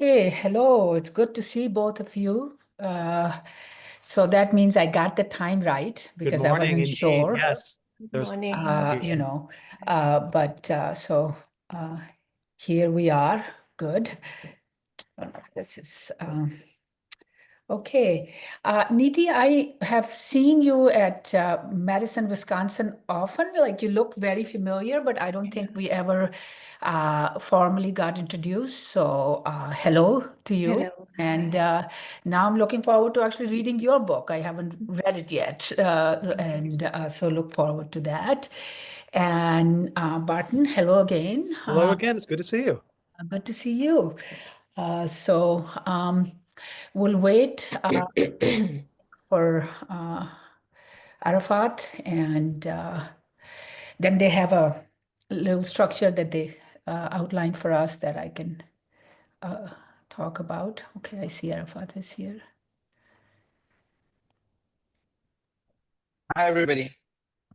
Hey, hello. It's good to see both of you. So that means I got the time right Good because I morning, wasn't indeed. sure, Yes, Good there's morning. you confusion. know. So uh, here we are. Good. This is okay. Neeti, I have seen you at Madison, Wisconsin often. Like you look very familiar, but I don't think we ever formally got introduced. So hello to you. Hello. And now I'm looking forward to actually reading your book. I haven't read it yet. So look forward to that. And Barton, hello again. Hello again. It's good to see you. Good to see you. We'll wait for Arafat, and then they have a little structure that they outlined for us that I can talk about. Okay, I see Arafat is here. Hi, everybody.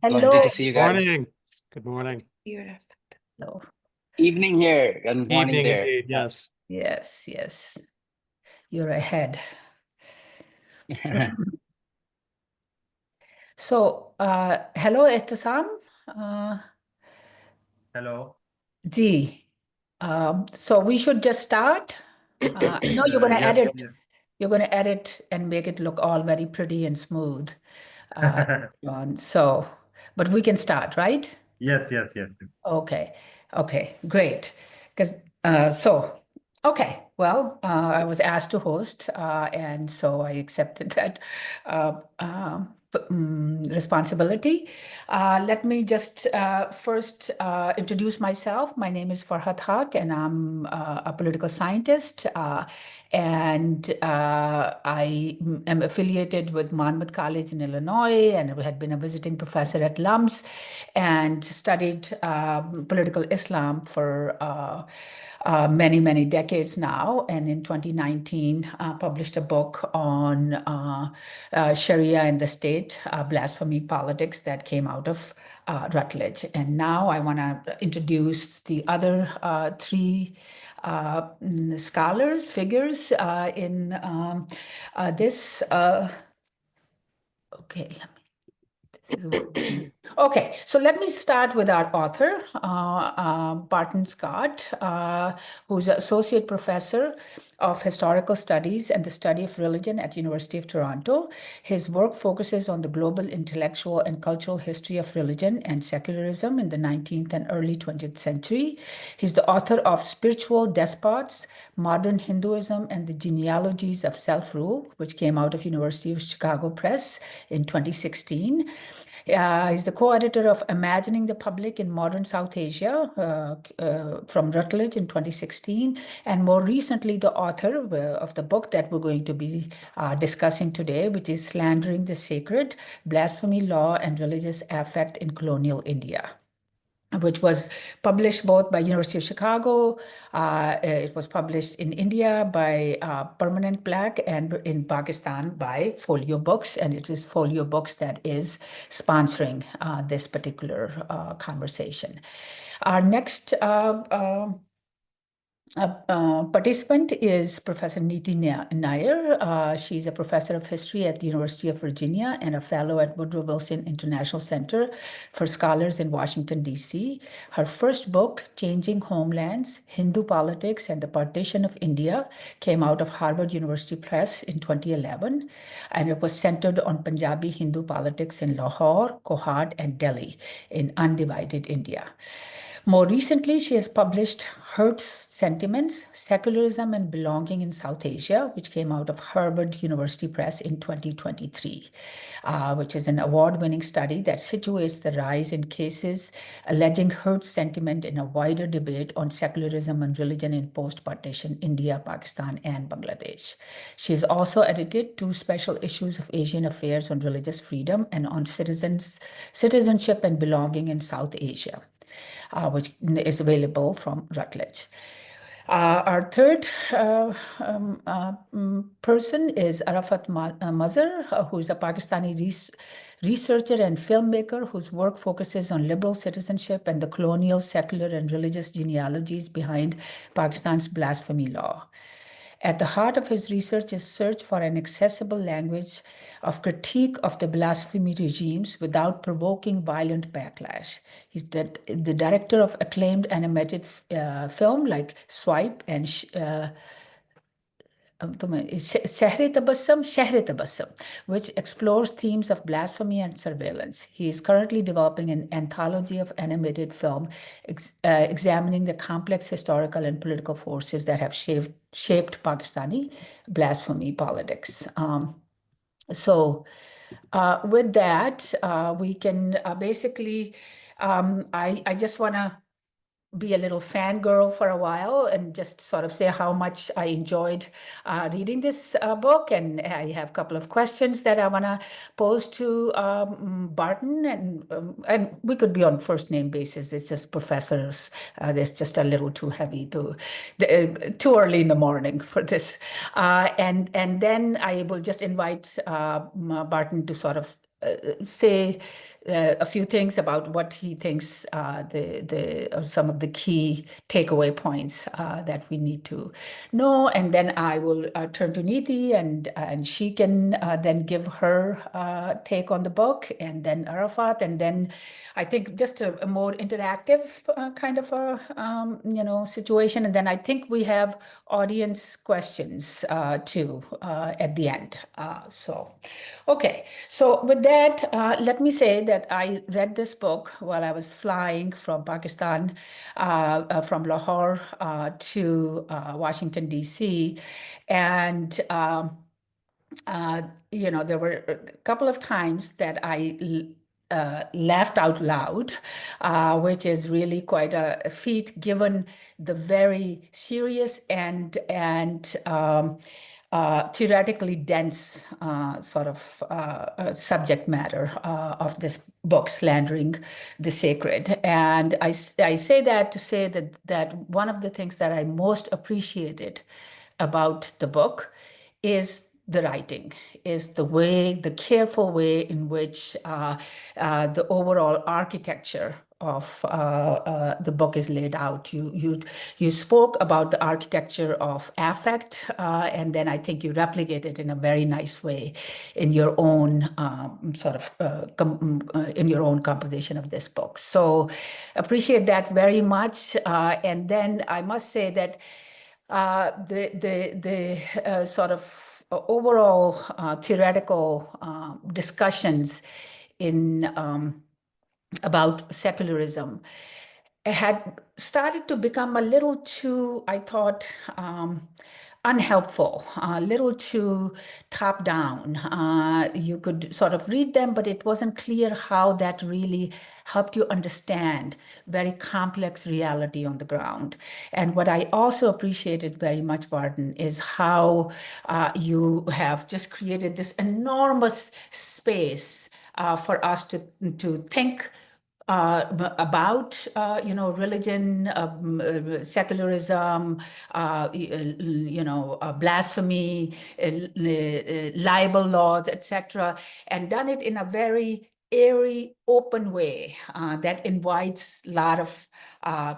Lovely Hello. to see you guys. Morning. Good morning. Hello. Evening here and morning Evening, there. indeed. Yes. Yes, yes. You're ahead. So, hello, Ehtasam. Uh, Hello. Ji. So we should just start. I know you're going to Yes, edit. yes. You're going to edit and make it look all very pretty and smooth. Uh, but we can start, right? Yes, yes, yes, yes. Okay. Okay. Great. Because okay. Well, I was asked to host, and so I accepted that responsibility. Let me just first introduce myself. My name is Farhat Haq, and I'm a political scientist. I am affiliated with Monmouth College in Illinois, and I had been a visiting professor at LUMS and studied political Islam for many, many decades now. And in 2019, published a book on Sharia and the state, blasphemy politics, that came out of Rutledge. And now I want to introduce the other three scholars, figures in this. Okay, this is okay, so let me start with our author, Barton Scott, who's an associate professor of historical studies and the study of religion at University of Toronto. His work focuses on the global intellectual and cultural history of religion and secularism in the 19th and early 20th century. He's the author of Spiritual Despots, Modern Hinduism and the Genealogies of Self-Rule, which came out of University of Chicago Press in 2016. He's the co-editor of Imagining the Public in Modern South Asia from Rutledge in 2016, and more recently the author of the book that we're going to be discussing today, which is Slandering the Sacred, Blasphemy, Law, and Religious Affect in Colonial India, which was published both by University of Chicago. It was published in India by Permanent Black and in Pakistan by Folio Books. And it is Folio Books that is sponsoring this particular conversation. Our next participant is Professor Neeti Nair. She's a professor of history at the University of Virginia and a fellow at Woodrow Wilson International Center for Scholars in Washington, D.C. Her first book, Changing Homelands, Hindu Politics and the Partition of India, came out of Harvard University Press in 2011, and it was centered on Punjabi Hindu politics in Lahore, Kohat, and Delhi in undivided India. More recently, she has published Hertz Sentiments, Secularism and Belonging in South Asia, which came out of Harvard University Press in 2023, which is an award-winning study that situates the rise in cases alleging Hertz sentiment in a wider debate on secularism and religion in post-partition India, Pakistan, and Bangladesh. She has also edited 2 special issues of Asian Affairs on religious freedom and on citizenship and belonging in South Asia, which is available from Rutledge. Our third person is Arafat Mazhar, who is a Pakistani researcher and filmmaker whose work focuses on liberal citizenship and the colonial, secular, and religious genealogies behind Pakistan's blasphemy law. At the heart of his research is search for an accessible language of critique of the blasphemy regimes without provoking violent backlash. He's the director of acclaimed animated film like Swipe and Shehre Tabassum, which explores themes of blasphemy and surveillance. He is currently developing an anthology of animated film examining the complex historical and political forces that have shaped Pakistani blasphemy politics. With that, we can basically, I just want to be a little fangirl for a while and just sort of say how much I enjoyed reading this book. And I have a couple of questions that I want to pose to Barton, and we could be on first name basis. It's just professors. There's just a little too heavy too early in the morning for this. And then I will just invite Barton to sort of say a few things about what he thinks some of the key takeaway points that we need to know, and then I will turn to Neeti, and she can then give her take on the book, and then Arafat, and then I think just a more interactive kind of a situation, and then I think we have audience questions too at the end. Okay, so with that, let me say that I read this book while I was flying from Pakistan, from Lahore to Washington, D.C. And, there were a couple of times that I laughed out loud, which is really quite a feat given the very serious and theoretically dense sort of subject matter of this book, Slandering the Sacred. And I say that to say that one of the things that I most appreciated about the book is the writing, is the careful way in which the overall architecture of the book is laid out. You spoke about the architecture of affect, and then I think you replicate it in a very nice way in your own in your own composition of this book. So appreciate that very much. And then I must say that the sort of overall theoretical discussions in about secularism had started to become a little too, I thought, unhelpful, a little too top down. You could sort of read them, but it wasn't clear how that really helped you understand very complex reality on the ground. And what I also appreciated very much, Barton, is how you have just created this enormous space for us to think about religion, secularism, blasphemy, libel laws, etc., and done it in a very airy, open way that invites a lot of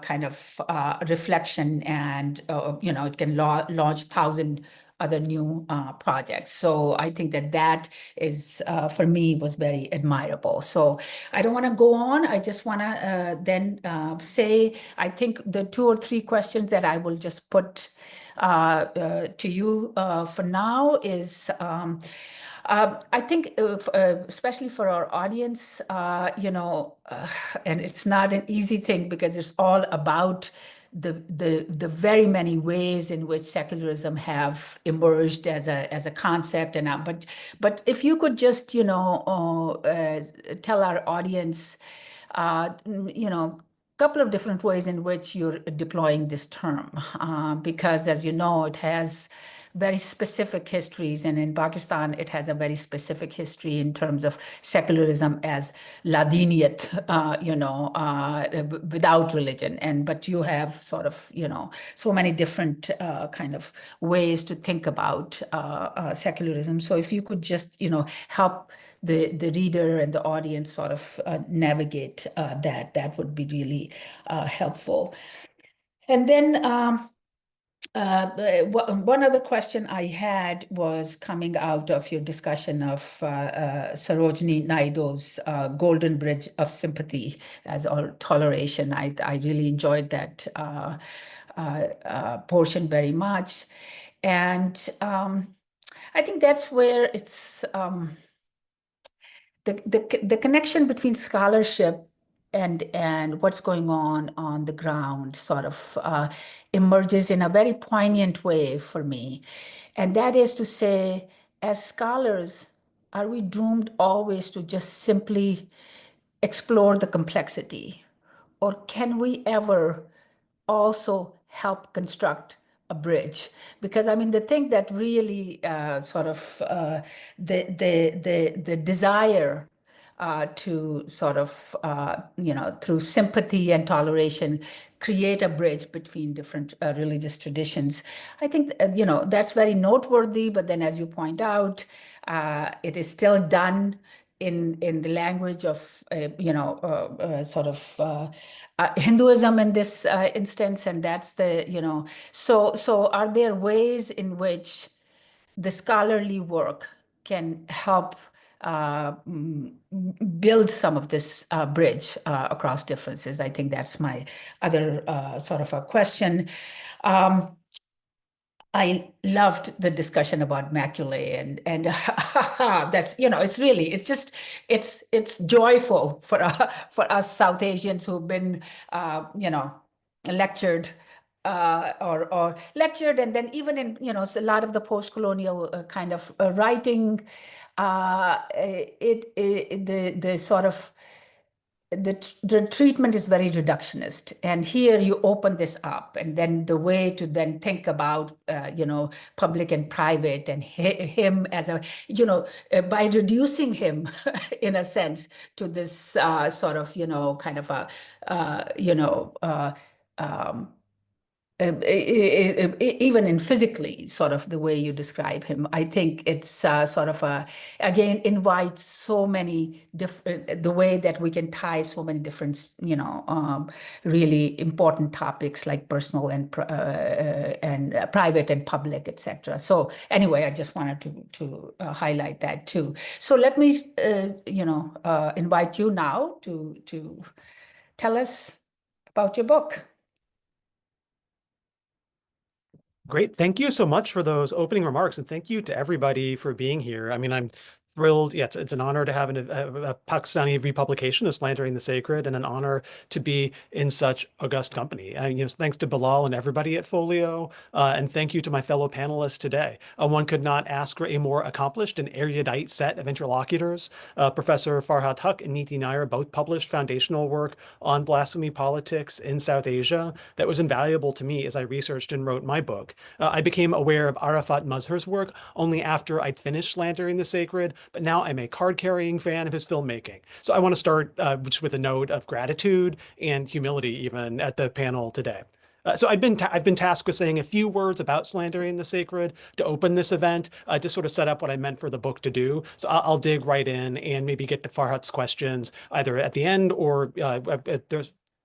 kind of reflection, and it can launch 1,000 other new projects. So I think that is, for me, was very admirable. So I don't want to go on. I just want to then say, I think the 2 or 3 questions that I will just put to you for now is, I think, especially for our audience, and it's not an easy thing because it's all about the very many ways in which secularism have emerged as a concept, and but if you could just tell our audience couple of different ways in which you're deploying this term, because as you know, it has very specific histories, and in Pakistan, it has a very specific history in terms of secularism as ladiniyat, without religion. But you have sort of, so many different kind of ways to think about secularism. So if you could just, help the reader and the audience sort of navigate that would be really helpful. And then One other question I had was coming out of your discussion of Sarojini Naidu's Golden Bridge of Sympathy as or toleration. I really enjoyed that portion very much. And I think that's where it's the connection between scholarship and what's going on the ground sort of emerges in a very poignant way for me. And that is to say, as scholars, are we doomed always to just simply explore the complexity? Or can we ever also help construct a bridge? Because I mean, the thing that really sort of the desire to sort of, through sympathy and toleration, create a bridge between different religious traditions. I think, that's very noteworthy. But then, as you point out, it is still done in the language of, sort of Hinduism in this instance. And that's the, so are there ways in which the scholarly work can help build some of this bridge across differences? I think that's my other sort of a question. I loved the discussion about maculae and that's, it's joyful for us South Asians who've been, lectured or lectured, and then even in a lot of the post-colonial kind of writing, the sort of the treatment is very reductionist, and here you open this up, and then the way to then think about public and private, and him as a by reducing him in a sense to this sort of kind of a even in physically, sort of the way you describe him, I think it's sort of again invites so many different, the way that we can tie so many different, really important topics like personal and private and public, etc. So anyway, I just wanted to highlight that too. So let me, invite you now to tell us about your book. Great. Thank you so much for those opening remarks. And thank you to everybody for being here. I mean, I'm thrilled. Yeah, it's an honor to have a Pakistani republication of Slandering the Sacred, and an honor to be in such august company. Thanks to Bilal and everybody at Folio, and thank you to my fellow panelists today. One could not ask for a more accomplished and erudite set of interlocutors. Professor Farhat Haq and Neeti Nair both published foundational work on blasphemy politics in South Asia that was invaluable to me as I researched and wrote my book. I became aware of Arafat Mazhar's work only after I'd finished Slandering the Sacred, but now I'm a card-carrying fan of his filmmaking. So I want to start just with a note of gratitude and humility even at the panel today. So I've been tasked with saying a few words about Slandering the Sacred to open this event, to sort of set up what I meant for the book to do. So I'll dig right in and maybe get to Farhat's questions either at the end or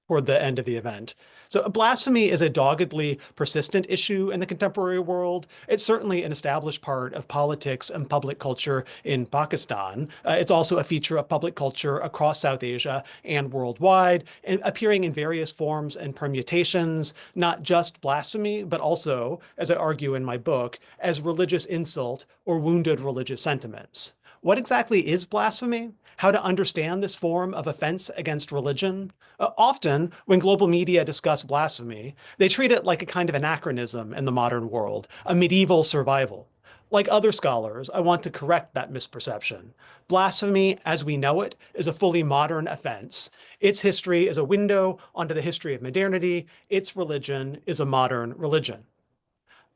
toward the end of the event. So blasphemy is a doggedly persistent issue in the contemporary world. It's certainly an established part of politics and public culture in Pakistan. It's also a feature of public culture across South Asia and worldwide, and appearing in various forms and permutations, not just blasphemy, but also, as I argue in my book, as religious insult or wounded religious sentiments. What exactly is blasphemy? How to understand this form of offense against religion? Often, when global media discuss blasphemy, they treat it like a kind of anachronism in the modern world, a medieval survival. Like other scholars, I want to correct that misperception. Blasphemy, as we know it, is a fully modern offense. Its history is a window onto the history of modernity. Its religion is a modern religion.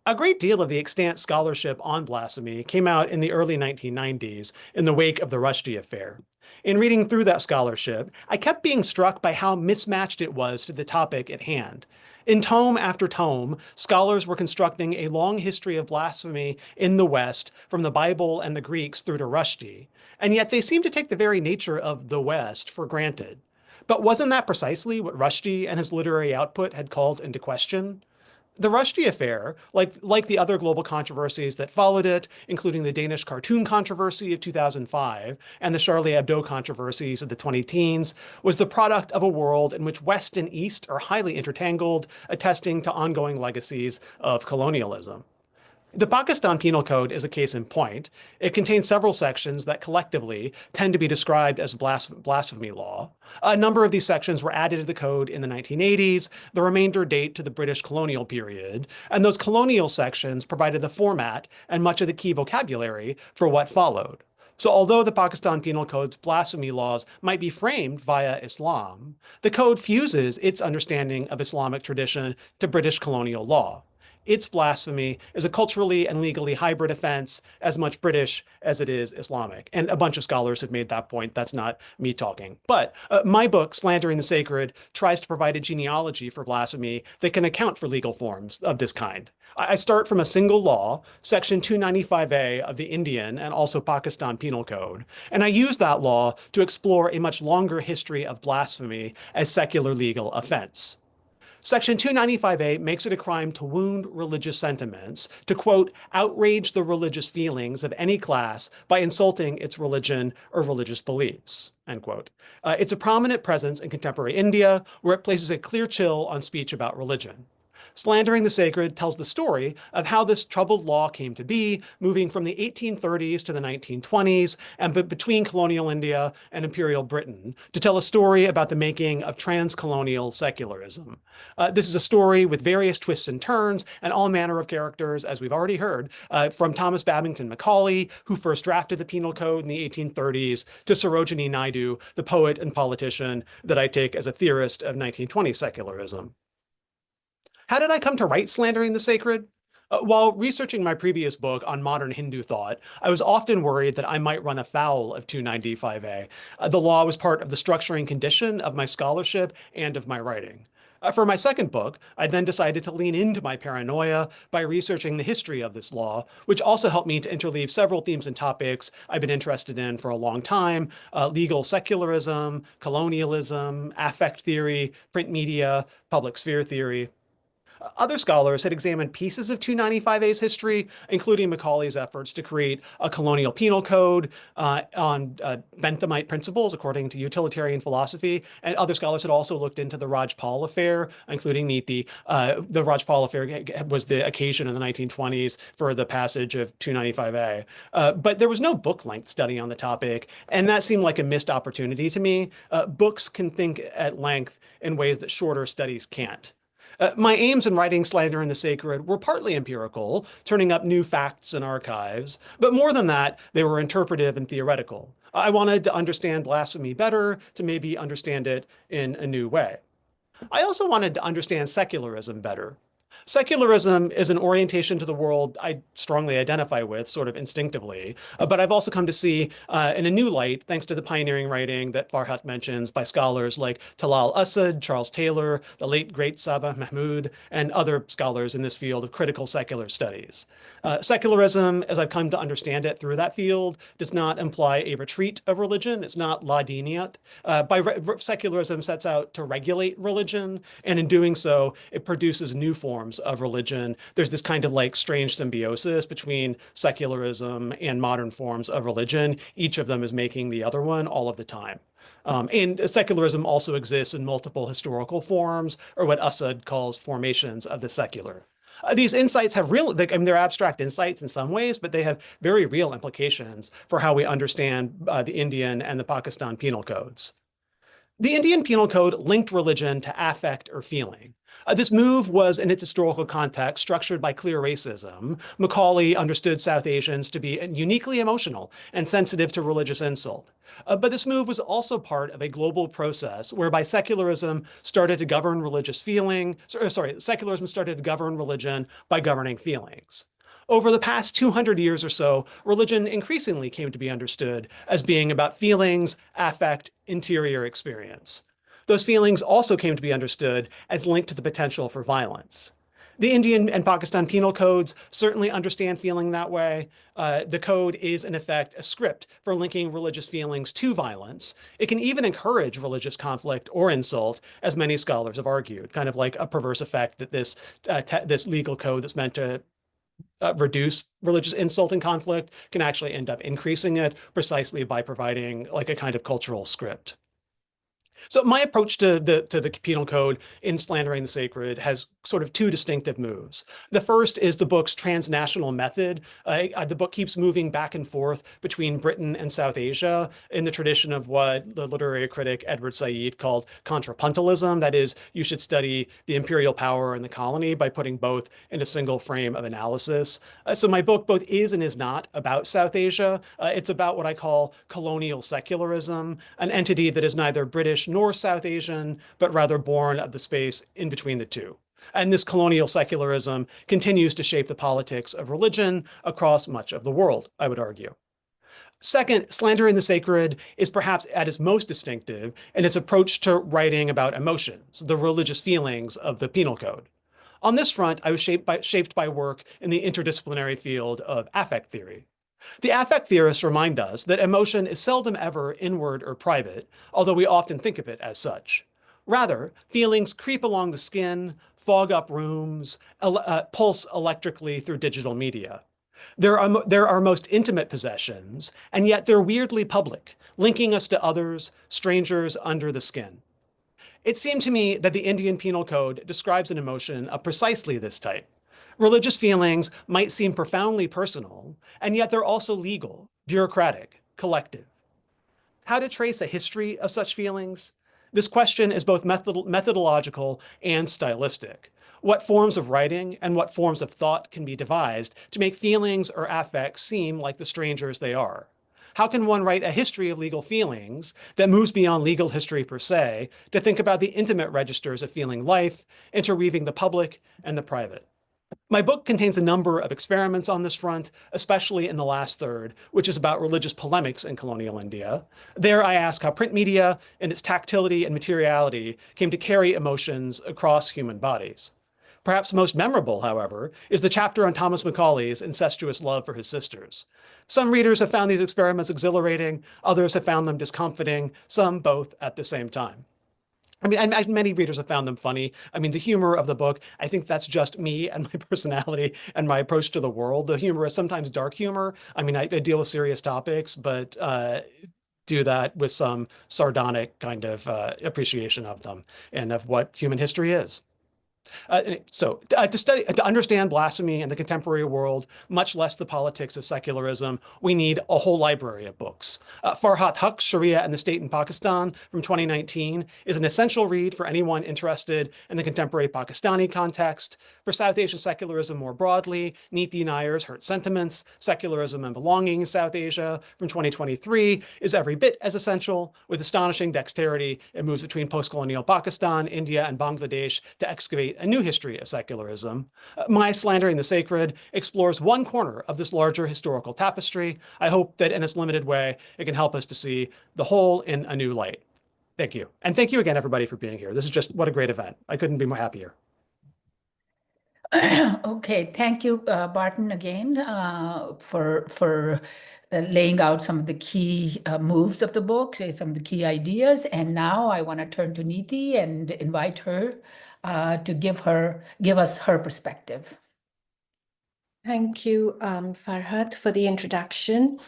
A great deal of the extant scholarship on blasphemy came out in the early 1990s in the wake of the Rushdie affair. In reading through that scholarship, I kept being struck by how mismatched it was to the topic at hand. In tome after tome, scholars were constructing a long history of blasphemy in the West, from the Bible and the Greeks through to Rushdie, and yet they seemed to take the very nature of the West for granted. But wasn't that precisely what Rushdie and his literary output had called into question? The Rushdie affair, like the other global controversies that followed it, including the Danish cartoon controversy of 2005 and the Charlie Hebdo controversies of the 2010s, was the product of a world in which West and East are highly intertangled, attesting to ongoing legacies of colonialism. The Pakistan Penal Code is a case in point. It contains several sections that collectively tend to be described as blasphemy law. A number of these sections were added to the code in the 1980s, the remainder date to the British colonial period, and those colonial sections provided the format and much of the key vocabulary for what followed. So although the Pakistan Penal Code's blasphemy laws might be framed via Islam, the code fuses its understanding of Islamic tradition to British colonial law. Its blasphemy is a culturally and legally hybrid offense, as much British as it is Islamic. And a bunch of scholars have made that point. That's not me talking. But my book, Slandering the Sacred, tries to provide a genealogy for blasphemy that can account for legal forms of this kind. I start from a single law, Section 295A of the Indian and also Pakistan Penal Code, and I use that law to explore a much longer history of blasphemy as secular legal offense. Section 295A makes it a crime to wound religious sentiments, to, quote, outrage the religious feelings of any class by insulting its religion or religious beliefs, end quote. It's a prominent presence in contemporary India, where it places a clear chill on speech about religion. Slandering the Sacred tells the story of how this troubled law came to be, moving from the 1830s to the 1920s and between colonial India and imperial Britain, to tell a story about the making of transcolonial secularism. This is a story with various twists and turns and all manner of characters, as we've already heard, from Thomas Babington Macaulay, who first drafted the Penal Code in the 1830s, to Sarojini Naidu, the poet and politician that I take as a theorist of 1920 secularism. How did I come to write Slandering the Sacred? While researching my previous book on modern Hindu thought, I was often worried that I might run afoul of 295A. The law was part of the structuring condition of my scholarship and of my writing. For my second book, I then decided to lean into my paranoia by researching the history of this law, which also helped me to interleave several themes and topics I've been interested in for a long time: legal secularism, colonialism, affect theory, print media, public sphere theory. Other scholars had examined pieces of 295A's history, including Macaulay's efforts to create a colonial penal code on Benthamite principles, according to utilitarian philosophy. And other scholars had also looked into the Rajpal affair, including Neeti. The Rajpal affair was the occasion in the 1920s for the passage of 295A. But there was no book-length study on the topic, and that seemed like a missed opportunity to me. Books can think at length in ways that shorter studies can't. My aims in writing Slandering the Sacred were partly empirical, turning up new facts and archives, but more than that, they were interpretive and theoretical. I wanted to understand blasphemy better, to maybe understand it in a new way. I also wanted to understand secularism better. Secularism is an orientation to the world I strongly identify with, sort of instinctively, but I've also come to see in a new light, thanks to the pioneering writing that Farhat mentions by scholars like Talal Asad, Charles Taylor, the late great Sabah Mahmood, and other scholars in this field of critical secular studies. Secularism, as I've come to understand it through that field, does not imply a retreat of religion. It's not la diniyat. Secularism sets out to regulate religion, and in doing so, it produces new forms of religion. There's this kind of like strange symbiosis between secularism and modern forms of religion. Each of them is making the other one all of the time. And secularism also exists in multiple historical forms, or what Asad calls formations of the secular. These insights have they're abstract insights in some ways, but they have very real implications for how we understand the Indian and the Pakistan penal codes. The Indian Penal Code linked religion to affect or feeling. This move was, in its historical context, structured by clear racism. Macaulay understood South Asians to be uniquely emotional and sensitive to religious insult. But this move was also part of a global process whereby secularism started to govern religious feeling. Secularism started to govern religion by governing feelings. Over the past 200 years or so, religion increasingly came to be understood as being about feelings, affect, interior experience. Those feelings also came to be understood as linked to the potential for violence. The Indian and Pakistan penal codes certainly understand feeling that way. The code is, in effect, a script for linking religious feelings to violence. It can even encourage religious conflict or insult, as many scholars have argued, kind of like a perverse effect that this legal code that's meant to reduce religious insult and conflict can actually end up increasing it precisely by providing like a kind of cultural script. So my approach to the penal code in Slandering the Sacred has sort of two distinctive moves. The first is the book's transnational method. The book keeps moving back and forth between Britain and South Asia in the tradition of what the literary critic Edward Said called contrapuntalism. That is, you should study the imperial power in the colony by putting both in a single frame of analysis. So my book both is and is not about South Asia. It's about what I call colonial secularism, an entity that is neither British nor South Asian, but rather born of the space in between the two. And this colonial secularism continues to shape the politics of religion across much of the world, I would argue. Second, Slandering the Sacred is perhaps at its most distinctive in its approach to writing about emotions, the religious feelings of the penal code. On this front, I was shaped by work in the interdisciplinary field of affect theory. The affect theorists remind us that emotion is seldom ever inward or private, although we often think of it as such. Rather, feelings creep along the skin, fog up rooms, pulse electrically through digital media. They're our most intimate possessions, and yet they're weirdly public, linking us to others, strangers under the skin. It seemed to me that the Indian Penal Code describes an emotion of precisely this type. Religious feelings might seem profoundly personal, and yet they're also legal, bureaucratic, collective. How to trace a history of such feelings? This question is both methodological and stylistic. What forms of writing and what forms of thought can be devised to make feelings or affects seem like the strangers they are? How can one write a history of legal feelings that moves beyond legal history per se to think about the intimate registers of feeling life, interweaving the public and the private? My book contains a number of experiments on this front, especially in the last third, which is about religious polemics in colonial India. There I ask how print media and its tactility and materiality came to carry emotions across human bodies. Perhaps most memorable, however, is the chapter on Thomas Macaulay's incestuous love for his sisters. Some readers have found these experiments exhilarating, others have found them discomfiting, some both at the same time. I mean, many readers have found them funny. I mean, the humor of the book, I think that's just me and my personality and my approach to the world. The humor is sometimes dark humor. I mean, I deal with serious topics, but do that with some sardonic kind of appreciation of them and of what human history is. To understand blasphemy in the contemporary world, much less the politics of secularism, we need a whole library of books. Farhat Haq, Sharia and the State in Pakistan from 2019 is an essential read for anyone interested in the contemporary Pakistani context. For South Asian secularism more broadly, Neeti Nair's Hurt Sentiments, Secularism and Belonging in South Asia from 2023 is every bit as essential. With astonishing dexterity, it moves between post-colonial Pakistan, India, and Bangladesh to excavate a new history of secularism. My Slandering the Sacred explores one corner of this larger historical tapestry. I hope that in its limited way, it can help us to see the whole in a new light. Thank you. And thank you again, everybody, for being here. This is just, what a great event. I couldn't be more happier. Okay, thank you, Barton, again, for laying out some of the key moves of the book, some of the key ideas. And now I want to turn to Neeti and invite her to give us her perspective. Thank you, Farhat, for the introduction,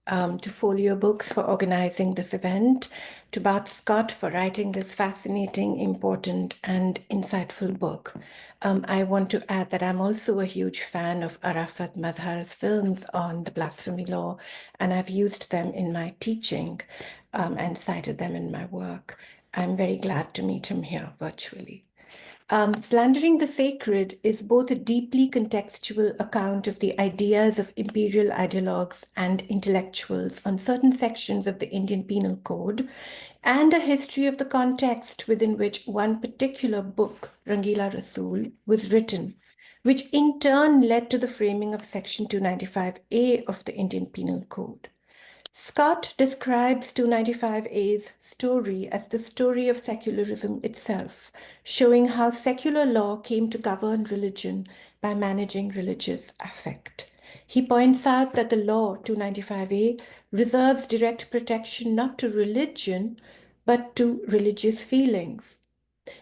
to Folio Books for organizing this event, to Bart Scott for writing this fascinating, important, and insightful book. I want to add that I'm also a huge fan of Arafat Mazhar's films on the blasphemy law, and I've used them in my teaching and cited them in my work. I'm very glad to meet him here virtually. Slandering the Sacred is both a deeply contextual account of the ideas of imperial ideologues and intellectuals on certain sections of the Indian Penal Code, and a history of the context within which one particular book, Rangila Rasool, was written, which in turn led to the framing of Section 295A of the Indian Penal Code. Scott describes 295A's story as the story of secularism itself, showing how secular law came to govern religion by managing religious affect. He points out that the law 295A reserves direct protection not to religion, but to religious feelings.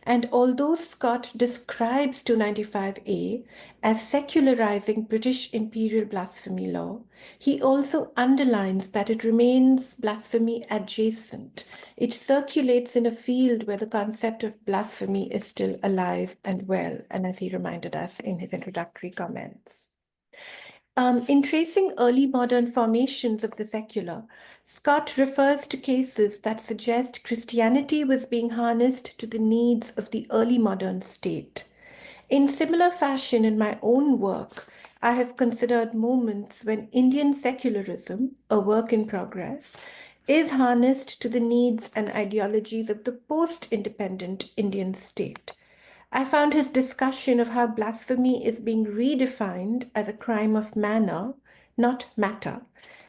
And although Scott describes 295A as secularizing British imperial blasphemy law, he also underlines that it remains blasphemy adjacent. It circulates in a field where the concept of blasphemy is still alive and well, and as he reminded us in his introductory comments. In tracing early modern formations of the secular, Scott refers to cases that suggest Christianity was being harnessed to the needs of the early modern state. In similar fashion, in my own work, I have considered moments when Indian secularism, a work in progress, is harnessed to the needs and ideologies of the post-independent Indian state. I found his discussion of how blasphemy is being redefined as a crime of manner, not matter,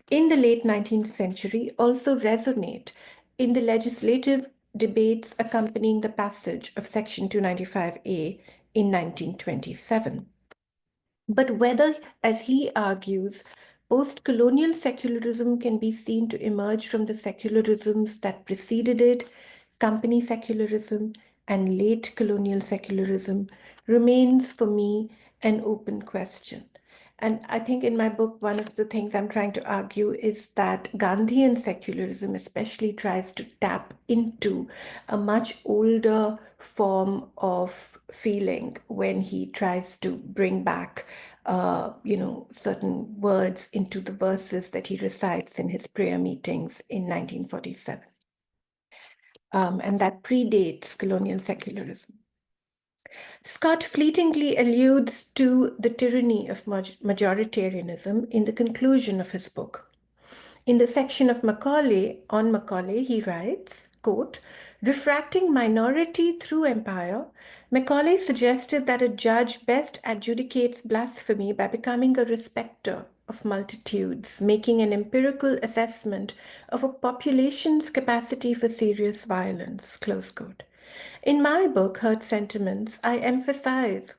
in the late 19th century also resonate in the legislative debates accompanying the passage of Section 295A in 1927. But whether, as he argues, post-colonial secularism can be seen to emerge from the secularisms that preceded it, company secularism, and late colonial secularism, remains for me an open question. And I think in my book, one of the things I'm trying to argue is that Gandhian secularism especially tries to tap into a much older form of feeling when he tries to bring back certain words into the verses that he recites in his prayer meetings in 1947. And that predates colonial secularism. Scott fleetingly alludes to the tyranny of majoritarianism in the conclusion of his book. In the section of Macaulay, on Macaulay, he writes, quote, "Refracting minority through empire, Macaulay suggested that a judge best adjudicates blasphemy by becoming a respecter of multitudes, making an empirical assessment of a population's capacity for serious violence," close quote. In my book, Hurt Sentiments, I emphasize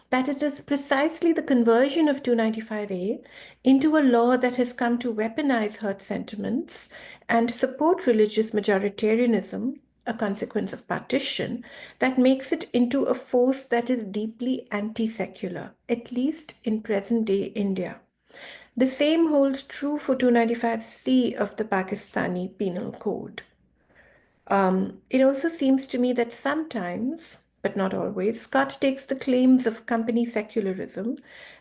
that it is precisely the conversion of 295A into a law that has come to weaponize hurt sentiments and support religious majoritarianism, a consequence of partition, that makes it into a force that is deeply anti-secular, at least in present-day India. The same holds true for 295C of the Pakistani Penal Code. It also seems to me that sometimes, but not always, Scott takes the claims of company secularism,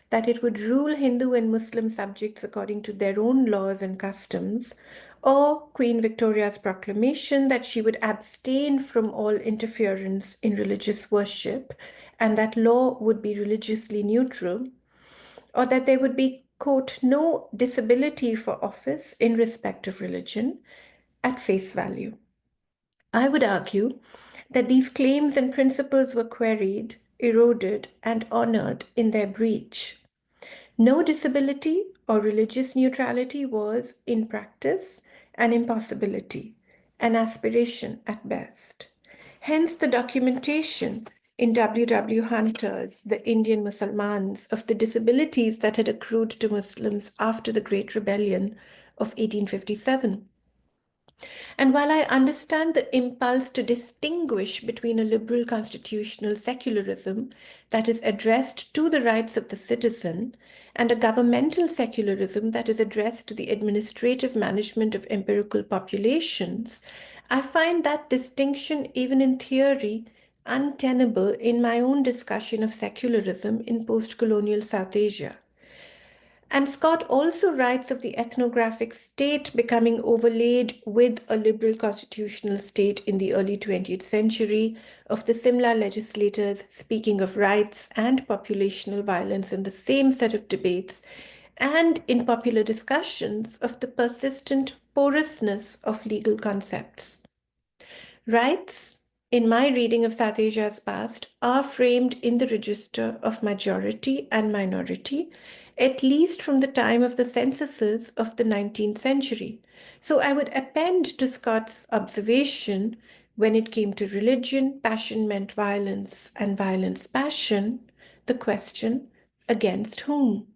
that it would rule Hindu and Muslim subjects according to their own laws and customs, or Queen Victoria's proclamation that she would abstain from all interference in religious worship, and that law would be religiously neutral, or that there would be, quote, "no disability for office in respect of religion," at face value. I would argue that these claims and principles were queried, eroded, and honored in their breach. No disability or religious neutrality was, in practice, an impossibility, an aspiration at best. Hence the documentation in W. Hunter's The Indian Musalmans of the disabilities that had accrued to Muslims after the Great Rebellion of 1857. And while I understand the impulse to distinguish between a liberal constitutional secularism that is addressed to the rights of the citizen and a governmental secularism that is addressed to the administrative management of empirical populations, I find that distinction, even in theory, untenable in my own discussion of secularism in post-colonial South Asia. And Scott also writes of the ethnographic state becoming overlaid with a liberal constitutional state in the early 20th century, of the Simla legislators speaking of rights and populational violence in the same set of debates, and in popular discussions of the persistent porousness of legal concepts. Rights, in my reading of South Asia's past, are framed in the register of majority and minority, at least from the time of the censuses of the 19th century. So I would append to Scott's observation, when it came to religion, passion meant violence, and violence passion, the question, against whom?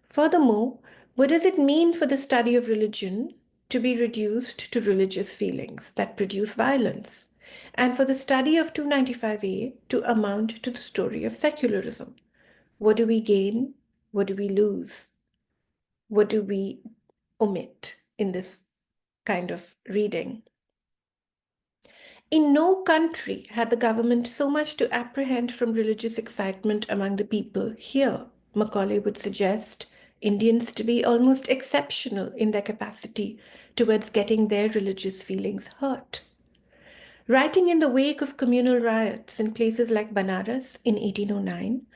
Furthermore, what does it mean for the study of religion to be reduced to religious feelings that produce violence, and for the study of 295A to amount to the story of secularism? What do we gain? What do we lose? What do we omit in this kind of reading? In no country had the government so much to apprehend from religious excitement among the people. Here, Macaulay would suggest Indians to be almost exceptional in their capacity towards getting their religious feelings hurt. Writing in the wake of communal riots in places like Banaras in 1809,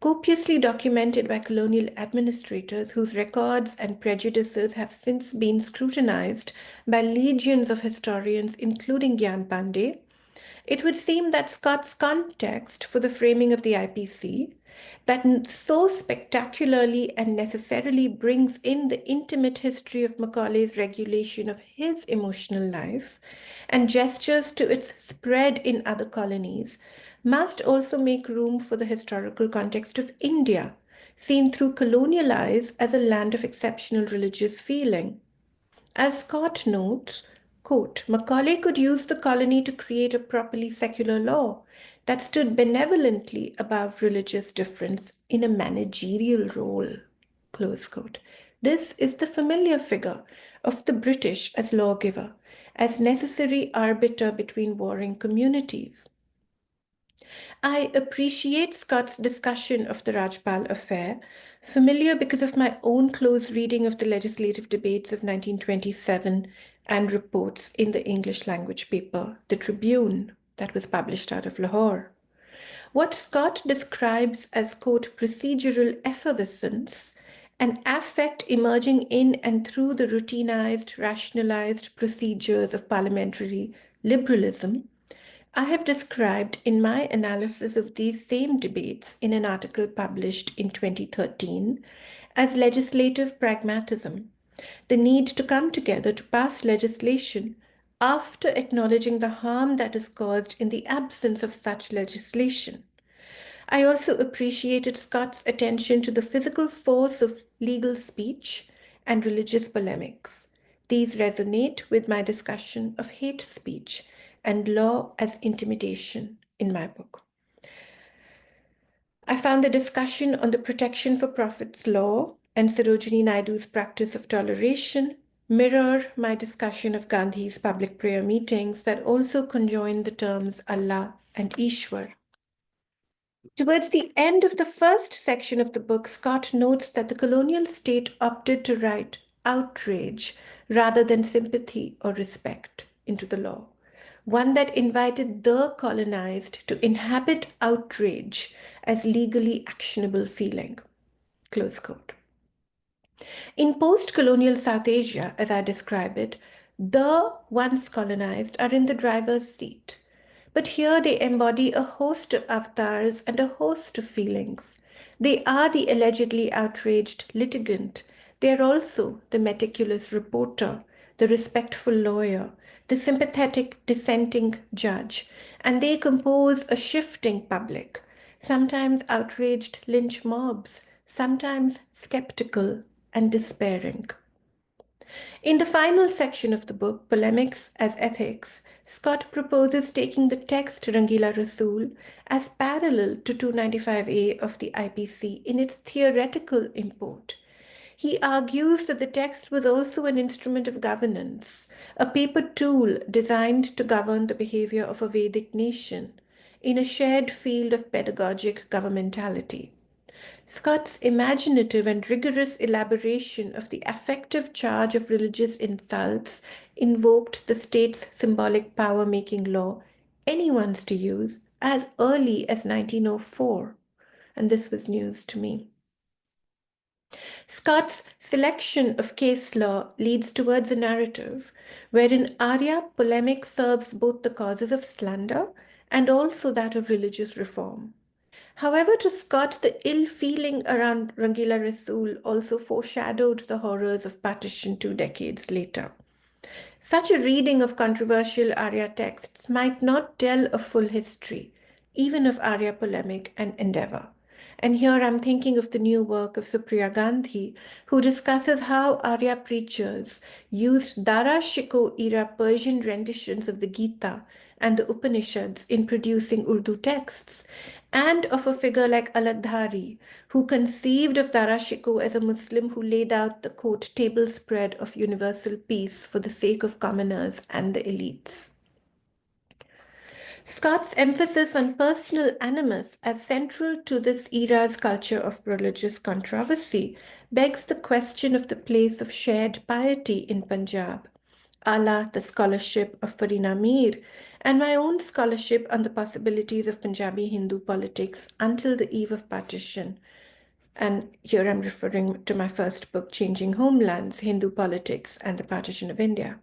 copiously documented by colonial administrators whose records and prejudices have since been scrutinized by legions of historians, including Gyan Pandey, it would seem that Scott's context for the framing of the IPC, that so spectacularly and necessarily brings in the intimate history of Macaulay's regulation of his emotional life and gestures to its spread in other colonies, must also make room for the historical context of India, seen through colonial eyes as a land of exceptional religious feeling. As Scott notes, quote, Macaulay could use the colony to create a properly secular law that stood benevolently above religious difference in a managerial role, close quote. This is the familiar figure of the British as lawgiver, as necessary arbiter between warring communities. I appreciate Scott's discussion of the Rajpal affair, familiar because of my own close reading of the legislative debates of 1927 and reports in the English language paper, The Tribune, that was published out of Lahore. What Scott describes as, quote, procedural effervescence, an affect emerging in and through the routinized, rationalized procedures of parliamentary liberalism, I have described in my analysis of these same debates in an article published in 2013 as legislative pragmatism, the need to come together to pass legislation after acknowledging the harm that is caused in the absence of such legislation. I also appreciated Scott's attention to the physical force of legal speech and religious polemics. These resonate with my discussion of hate speech and law as intimidation in my book. I found the discussion on the Protection for Profits law and Sarojini Naidu's practice of toleration mirror my discussion of Gandhi's public prayer meetings that also conjoin the terms Allah and Ishwar. Towards the end of the first section of the book, Scott notes that the colonial state opted to write outrage rather than sympathy or respect into the law, one that invited the colonized to inhabit outrage as legally actionable feeling. Close quote. In post-colonial South Asia, as I describe it, the once colonized are in the driver's seat. But here they embody a host of avatars and a host of feelings. They are the allegedly outraged litigant. They are also the meticulous reporter, the respectful lawyer, the sympathetic dissenting judge, and they compose a shifting public, sometimes outraged lynch mobs, sometimes skeptical and despairing. In the final section of the book, Polemics as Ethics, Scott proposes taking the text Rangila Rasool as parallel to 295A of the IPC in its theoretical import. He argues that the text was also an instrument of governance, a paper tool designed to govern the behavior of a Vedic nation in a shared field of pedagogic governmentality. Scott's imaginative and rigorous elaboration of the affective charge of religious insults invoked the state's symbolic power-making law, anyone's to use, as early as 1904. And this was news to me. Scott's selection of case law leads towards a narrative wherein Arya polemic serves both the causes of slander and also that of religious reform. However, to Scott, the ill feeling around Rangila Rasool also foreshadowed the horrors of partition 2 decades later. Such a reading of controversial Arya texts might not tell a full history, even of Arya polemic and endeavor. And here I'm thinking of the new work of Supriya Gandhi, who discusses how Arya preachers used Dara Shikoh era Persian renditions of the Gita and the Upanishads in producing Urdu texts, and of a figure like Aladhari, who conceived of Dara Shikoh as a Muslim who laid out the, quote, table spread of universal peace for the sake of commoners and the elites. Scott's emphasis on personal animus as central to this era's culture of religious controversy begs the question of the place of shared piety in Punjab, a la the scholarship of Farina Mir, and my own scholarship on the possibilities of Punjabi Hindu politics until the eve of partition. And here I'm referring to my first book, Changing Homelands, Hindu Politics and the Partition of India.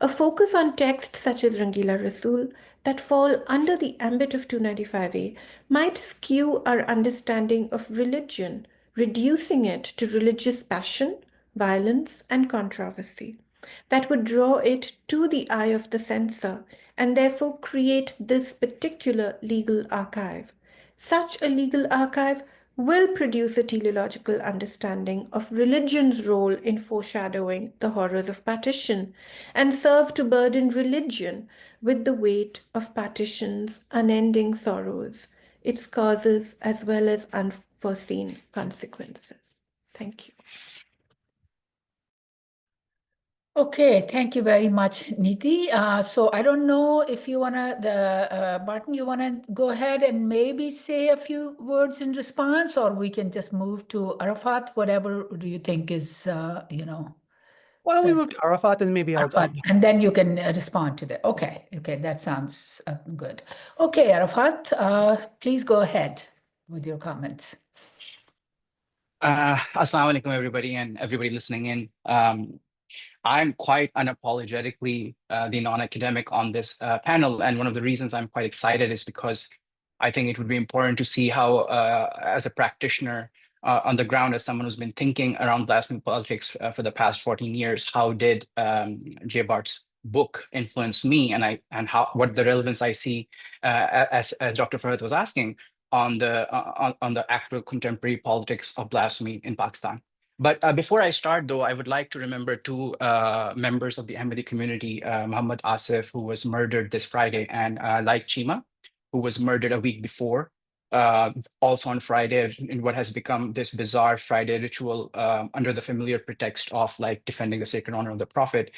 A focus on texts such as Rangila Rasool that fall under the ambit of 295A might skew our understanding of religion, reducing it to religious passion, violence, and controversy. That would draw it to the eye of the censor and therefore create this particular legal archive. Such a legal archive will produce a teleological understanding of religion's role in foreshadowing the horrors of partition and serve to burden religion with the weight of partition's unending sorrows, its causes as well as unforeseen consequences. Thank you. Okay, thank you very much, Neeti. So I don't know if you wanna, Barton, you wanna go ahead and maybe say a few words in response, or we can just move to Arafat, whatever do you think is, Why don't we move to Arafat and maybe I'll Arafat, and then you can respond to that. Okay, that sounds good. Okay, Arafat, please go ahead with your comments. Assalamu alaikum, everybody, and everybody listening in. I'm quite unapologetically the non-academic on this panel, and one of the reasons I'm quite excited is because I think it would be important to see how, as a practitioner on the ground, as someone who's been thinking around blasphemy politics for the past 14 years, how did J. Bart's book influence me, and what the relevance I see, as Dr. Farhat was asking, on the actual contemporary politics of blasphemy in Pakistan. But before I start, though, I would like to remember two members of the Ahmadi community, Muhammad Asif, who was murdered this Friday, and Laik Chima, who was murdered a week before, also on Friday, in what has become this bizarre Friday ritual under the familiar pretext of like defending the sacred honor of the Prophet.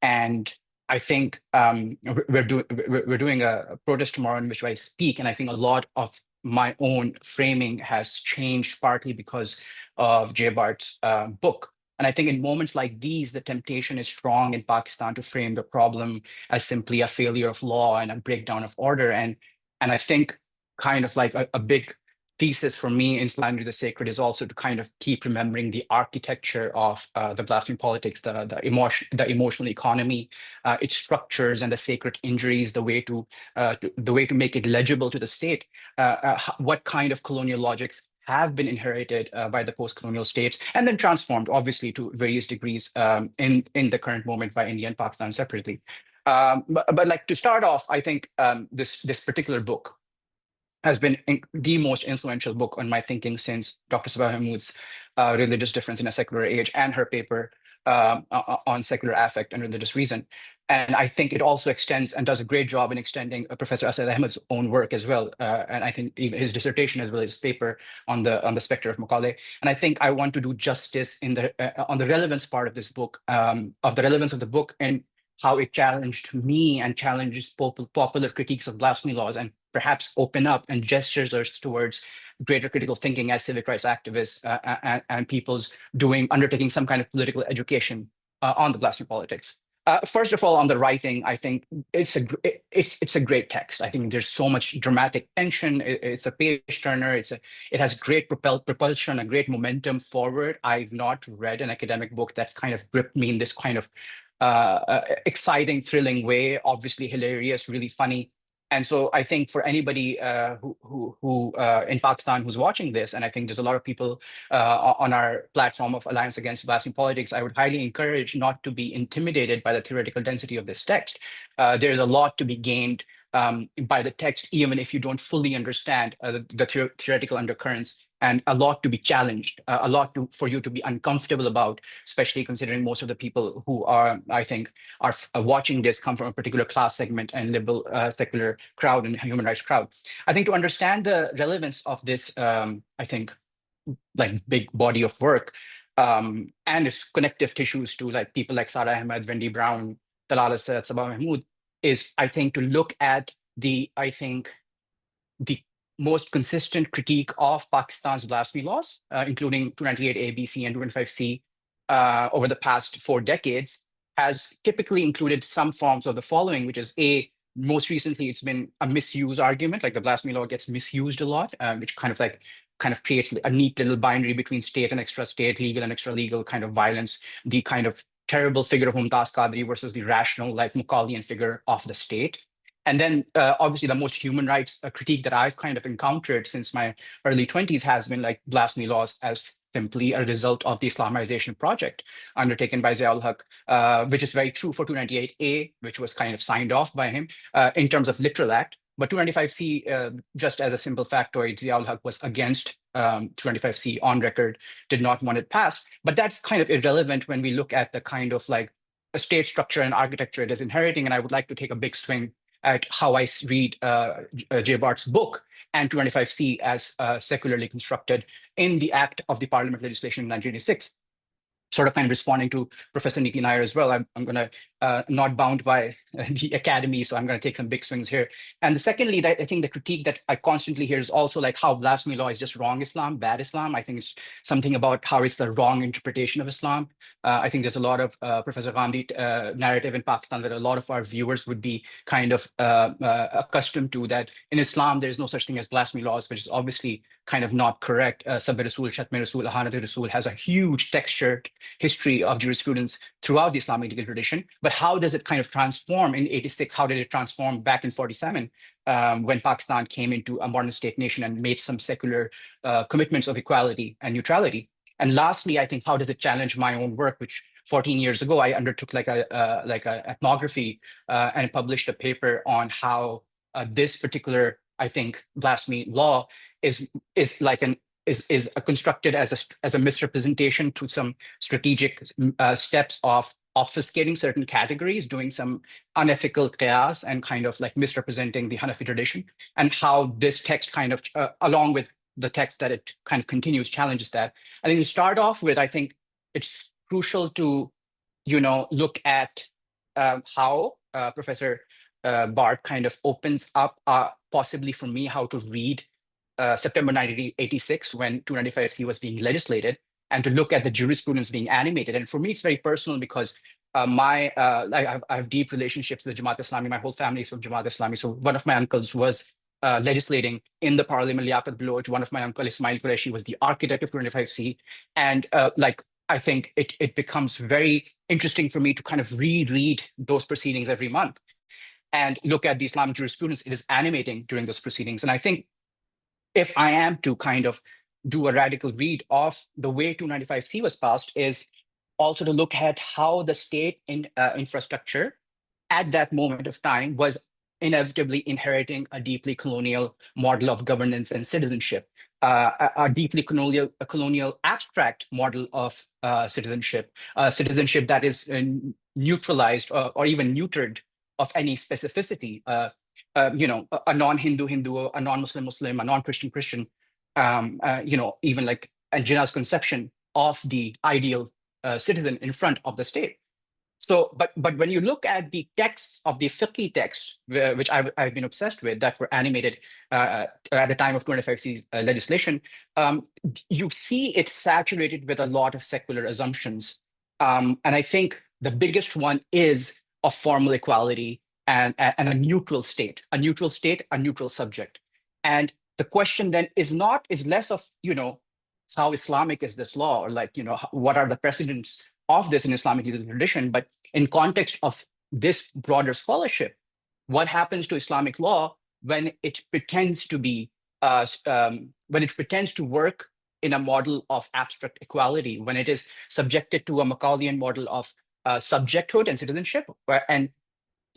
And I think we're doing a protest tomorrow in which I speak, and I think a lot of my own framing has changed partly because of J. Bart's book. And I think in moments like these, the temptation is strong in Pakistan to frame the problem as simply a failure of law and a breakdown of order. And I think kind of like a big thesis for me in Slandering the Sacred is also to kind of keep remembering the architecture of the blasphemy politics, the emotional economy, its structures and the sacred injuries, the way to make it legible to the state, what kind of colonial logics have been inherited by the post-colonial states and then transformed, obviously, to various degrees in the current moment by India and Pakistan separately. But like to start off, I think this particular book has been the most influential book on my thinking since Dr. Sabah Mahmood's Religious Difference in a Secular Age and her paper on secular affect and religious reason. And I think it also extends and does a great job in extending Professor Asad Ahmed's own work as well. And I think even his dissertation as well as his paper on the specter of Macaulay. And I think I want to do justice in on the relevance part of this book, of the relevance of the book and how it challenged me and challenges popular critiques of blasphemy laws and perhaps open up and gestures us towards greater critical thinking as civic rights activists and people's undertaking some kind of political education on the blasphemy politics. First of all, on the writing, I think it's a great text. I think there's so much dramatic tension. It's a page turner. It has great propulsion, a great momentum forward. I've not read an academic book that's kind of gripped me in this kind of exciting, thrilling way. Obviously hilarious, really funny. And so I think for anybody who in Pakistan who's watching this, and I think there's a lot of people on our platform of Alliance Against Blasphemy Politics, I would highly encourage not to be intimidated by the theoretical density of this text. There's a lot to be gained by the text, even if you don't fully understand the theoretical undercurrents, and a lot to be challenged, a lot for you to be uncomfortable about, especially considering most of the people who are, I think, are watching this come from a particular class segment and liberal secular crowd and human rights crowd. I think to understand the relevance of this, I think, like big body of work and its connective tissues to like people like Sara Ahmed, Wendy Brown, Talal Asad, Sabah Mahmood, is I think to look at the most consistent critique of Pakistan's blasphemy laws, including 298 ABC and 295C over the past 4 decades, has typically included some forms of the following, which is most recently it's been a misuse argument, like the blasphemy law gets misused a lot, which kind of creates a neat little binary between state and extra-state, legal and extra-legal kind of violence, the kind of terrible figure of Mumtaz Qadri versus the rational, like Muqallian figure of the state. And then obviously the most human rights critique that I've kind of encountered since my early 20s has been like blasphemy laws as simply a result of the Islamization project undertaken by Ziaul Haq, which is very true for 298A, which was kind of signed off by him in terms of literal act. But 295C, just as a simple factoid, Ziaul Haq was against 295C on record, did not want it passed. But that's kind of irrelevant when we look at the kind of like a state structure and architecture it is inheriting. And I would like to take a big swing at how I read J. Bart's book and 295C as secularly constructed in the Act of the Parliament legislation in 1986. Sort of kind of responding to Professor Neeti Nair as well. I'm going to not bound by the academy, so I'm going to take some big swings here. And secondly, I think the critique that I constantly hear is also like how blasphemy law is just wrong Islam, bad Islam. I think it's something about how it's the wrong interpretation of Islam. I think there's a lot of Professor Gandhi narrative in Pakistan that a lot of our viewers would be kind of accustomed to, that in Islam, there's no such thing as blasphemy laws, which is obviously kind of not correct. Sabr Rasul, Shatm Rasul, Ahanat Rasul has a huge textured history of jurisprudence throughout the Islamic legal tradition. But how does it kind of transform in 86? How did it transform back in 47 when Pakistan came into a modern state nation and made some secular commitments of equality and neutrality? And lastly, I think, how does it challenge my own work, which 14 years ago, I undertook like a ethnography and published a paper on how this particular, I think, blasphemy law is constructed as a misrepresentation to some strategic steps of obfuscating certain categories, doing some unethical qiyas and kind of like misrepresenting the Hanafi tradition, and how this text kind of, along with the text that it kind of continues, challenges that. I think to start off with, I think it's crucial to, look at how Professor Bart kind of opens up, possibly for me, how to read September 1986 when 295C was being legislated, and to look at the jurisprudence being animated. And for me, it's very personal because I have deep relationships with Jamaat Islami. My whole family is from Jamaat Islami. So one of my uncles was legislating in the parliament, Liaquat Baloch. One of my uncle, Ismail Qureshi, was the architect of 295C. And I think it becomes very interesting for me to kind of reread those proceedings every month and look at the Islamic jurisprudence it is animating during those proceedings. And I think if I am to kind of do a radical read of the way 295C was passed, is also to look at how the state infrastructure at that moment of time was inevitably inheriting a deeply colonial model of governance and citizenship, a deeply colonial abstract model of citizenship that is neutralized or even neutered of any specificity. A non-Hindu Hindu, a non-Muslim Muslim, a non-Christian Christian, even like Jinnah's conception of the ideal citizen in front of the state. So, but when you look at the texts of the fiqh texts, which I've been obsessed with, that were animated at the time of 295C's legislation, you see it's saturated with a lot of secular assumptions. And I think the biggest one is of formal equality and a neutral state, a neutral subject. And the question then is less of, how Islamic is this law, or like, what are the precedents of this in Islamic legal tradition, but in context of this broader scholarship, what happens to Islamic law when it pretends to be, when it pretends to work in a model of abstract equality, when it is subjected to a Macaulayan model of subjecthood and citizenship. And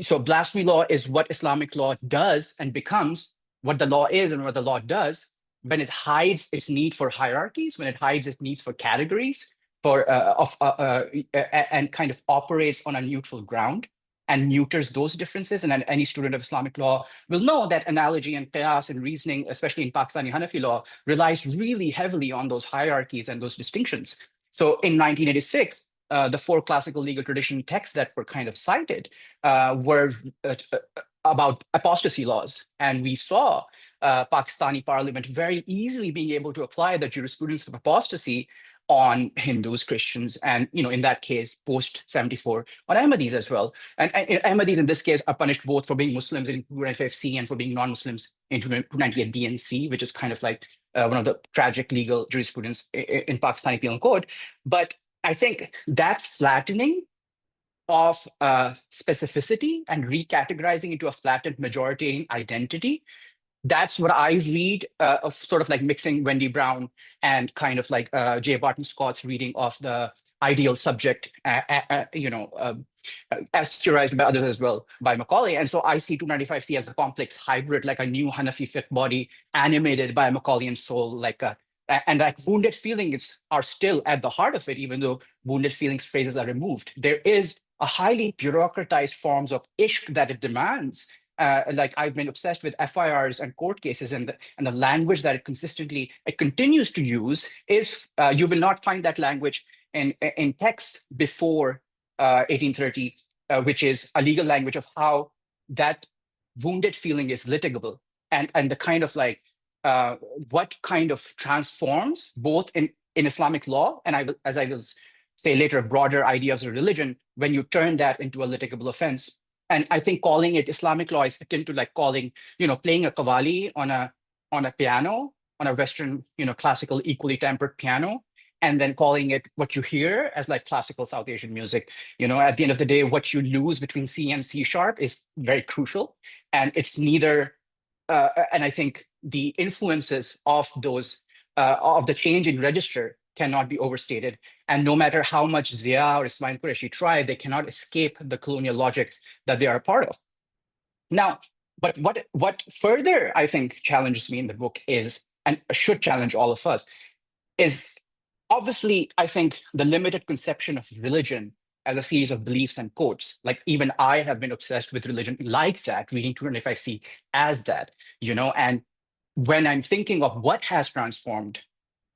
so blasphemy law is what Islamic law does and becomes what the law is and what the law does when it hides its need for hierarchies, when it hides its needs for categories, and kind of operates on a neutral ground and neuters those differences. And any student of Islamic law will know that analogy and qiyas and reasoning, especially in Pakistani Hanafi law, relies really heavily on those hierarchies and those distinctions. So in 1986, the 4 classical legal tradition texts that were kind of cited were about apostasy laws. And we saw Pakistani parliament very easily being able to apply the jurisprudence of apostasy on Hindus, Christians, and in that case, post 74 on Ahmadis as well. And Ahmadis in this case are punished both for being Muslims in 295C and for being non-Muslims in 298B and C, which is kind of like one of the tragic legal jurisprudence in Pakistani penal code. But I think that flattening of specificity and recategorizing into a flattened majoritarian identity, that's what I read of sort of like mixing Wendy Brown and kind of like J. Barton Scott's reading of the ideal subject, as theorized by others as well, by Macaulay. And so I see 295C as a complex hybrid, like a new Hanafi fit body animated by a Macaulayan soul, and like wounded feelings are still at the heart of it, even though wounded feelings phrases are removed. There is a highly bureaucratized forms of ishq that it demands. Like I've been obsessed with FIRs and court cases, and the language that it continues to use is you will not find that language in texts before 1830, which is a legal language of how that wounded feeling is litigable, and the kind of like what kind of transforms both in Islamic law and as I will say later, broader ideas of religion when you turn that into a litigable offense. And I think calling it Islamic law is akin to like calling, playing a qawwali on a piano, on a Western, classical equally tempered piano, and then calling it what you hear as like classical South Asian music. At the end of the day, what you lose between C and C sharp is very crucial. And it's neither, and I think the influences of those, of the change in register cannot be overstated. And no matter how much Zia or Ismail Qureshi try, they cannot escape the colonial logics that they are a part of. Now, but what further I think challenges me in the book is, and should challenge all of us, is obviously, I think, the limited conception of religion as a series of beliefs and codes. Like even I have been obsessed with religion like that, reading 295C as that, and when I'm thinking of what has transformed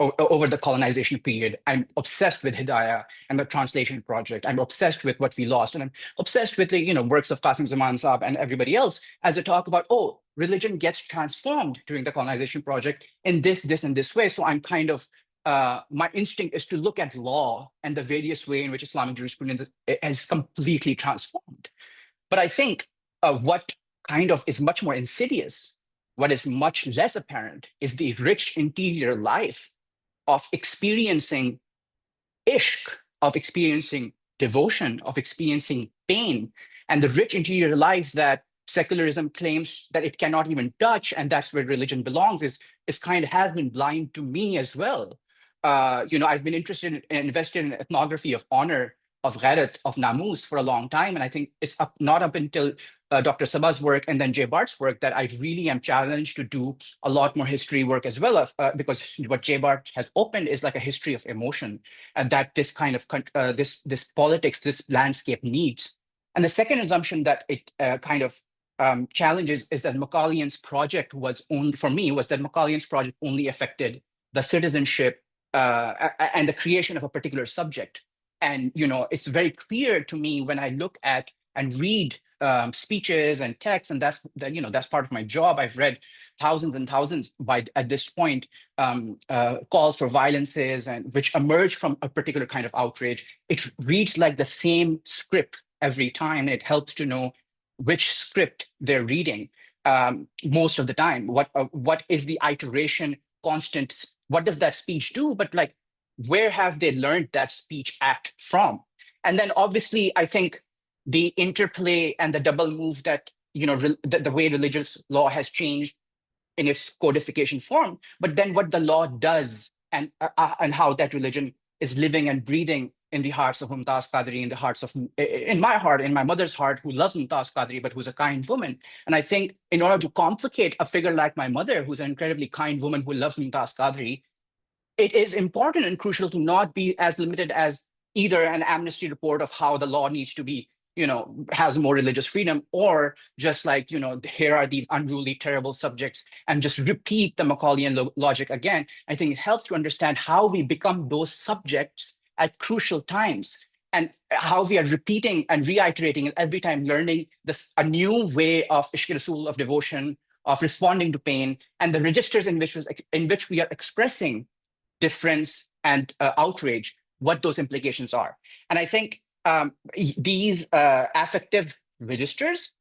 over the colonization period, I'm obsessed with Hidayah and the translation project. I'm obsessed with what we lost. And I'm obsessed with the works of Qasim Zaman Saab and everybody else as they talk about, religion gets transformed during the colonization project in this, and this way. So I'm kind of, my instinct is to look at law and the various way in which Islamic jurisprudence has completely transformed. But I think what kind of is much more insidious, what is much less apparent, is the rich interior life of experiencing ishq, of experiencing devotion, of experiencing pain, and the rich interior life that secularism claims that it cannot even touch, and that's where religion belongs, is kind of has been blind to me as well. I've been interested and invested in ethnography of honor, of ghairat, of namus for a long time, and I think it's not up until Dr. Saba's work and then Jay Bart's work that I really am challenged to do a lot more history work as well, because what Jay Bart has opened is like a history of emotion, and that this kind of this politics, this landscape needs. And the second assumption that it kind of challenges is that Macaulay's project was only affected the citizenship and the creation of a particular subject. And it's very clear to me when I look at and read speeches and texts, and that's part of my job. I've read thousands and thousands at this point, calls for violences and which emerge from a particular kind of outrage. It reads like the same script every time, and it helps to know which script they're reading most of the time. What is the iteration, constant? What does that speech do? But like, where have they learned that speech act from? And then obviously, I think the interplay and the double move that the way religious law has changed in its codification form, but then what the law does and how that religion is living and breathing in the hearts of Mumtaz Qadri, in the hearts of, in my heart, in my mother's heart, who loves Mumtaz Qadri, but who's a kind woman. And I think in order to complicate a figure like my mother, who's an incredibly kind woman who loves Mumtaz Qadri, it is important and crucial to not be as limited as either an amnesty report of how the law needs to be, has more religious freedom, or just like, here are these unruly, terrible subjects, and just repeat the Macaulayan logic again. I think it helps to understand how we become those subjects at crucial times, and how we are repeating and reiterating and every time learning a new way of ishq rasool, of devotion, of responding to pain, and the registers in which we are expressing difference and outrage, what those implications are. And I think these affective registers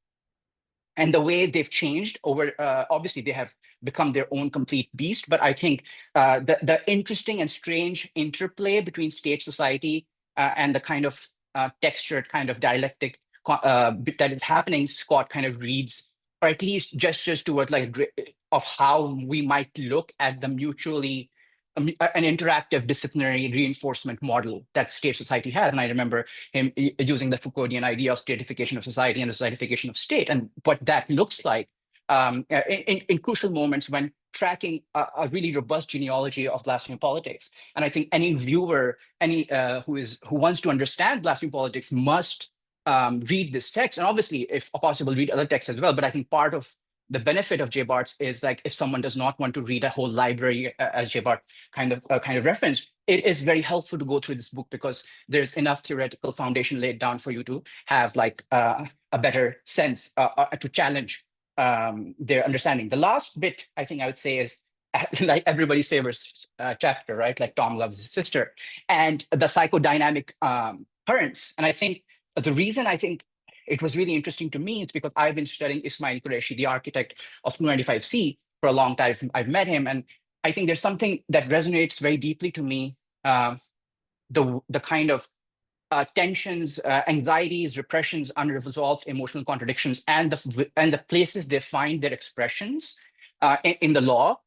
and the way they've changed over, obviously they have become their own complete beast, but I think the interesting and strange interplay between state, society, and the kind of textured kind of dialectic that is happening, Scott kind of reads, or at least gestures toward of how we might look at the mutually an interactive disciplinary reinforcement model that state society has. And I remember him using the Foucauldian idea of stratification of society and the stratification of state, and what that looks like in crucial moments when tracking a really robust genealogy of blasphemy politics. And I think any viewer, who wants to understand blasphemy politics must read this text, and obviously, if possible, read other texts as well. But I think part of the benefit of J. Bart's is like, if someone does not want to read a whole library, as J. Bart kind of referenced, it is very helpful to go through this book because there's enough theoretical foundation laid down for you to have like a better sense to challenge their understanding. The last bit I think I would say is like everybody's favorite chapter, right? Like Tom loves his sister, and the psychodynamic currents. And I think the reason I think it was really interesting to me is because I've been studying Ismail Qureshi, the architect of 295C, for a long time. I've met him, and I think there's something that resonates very deeply to me. The kind of tensions, anxieties, repressions, unresolved emotional contradictions, and the places they find their expressions in the law.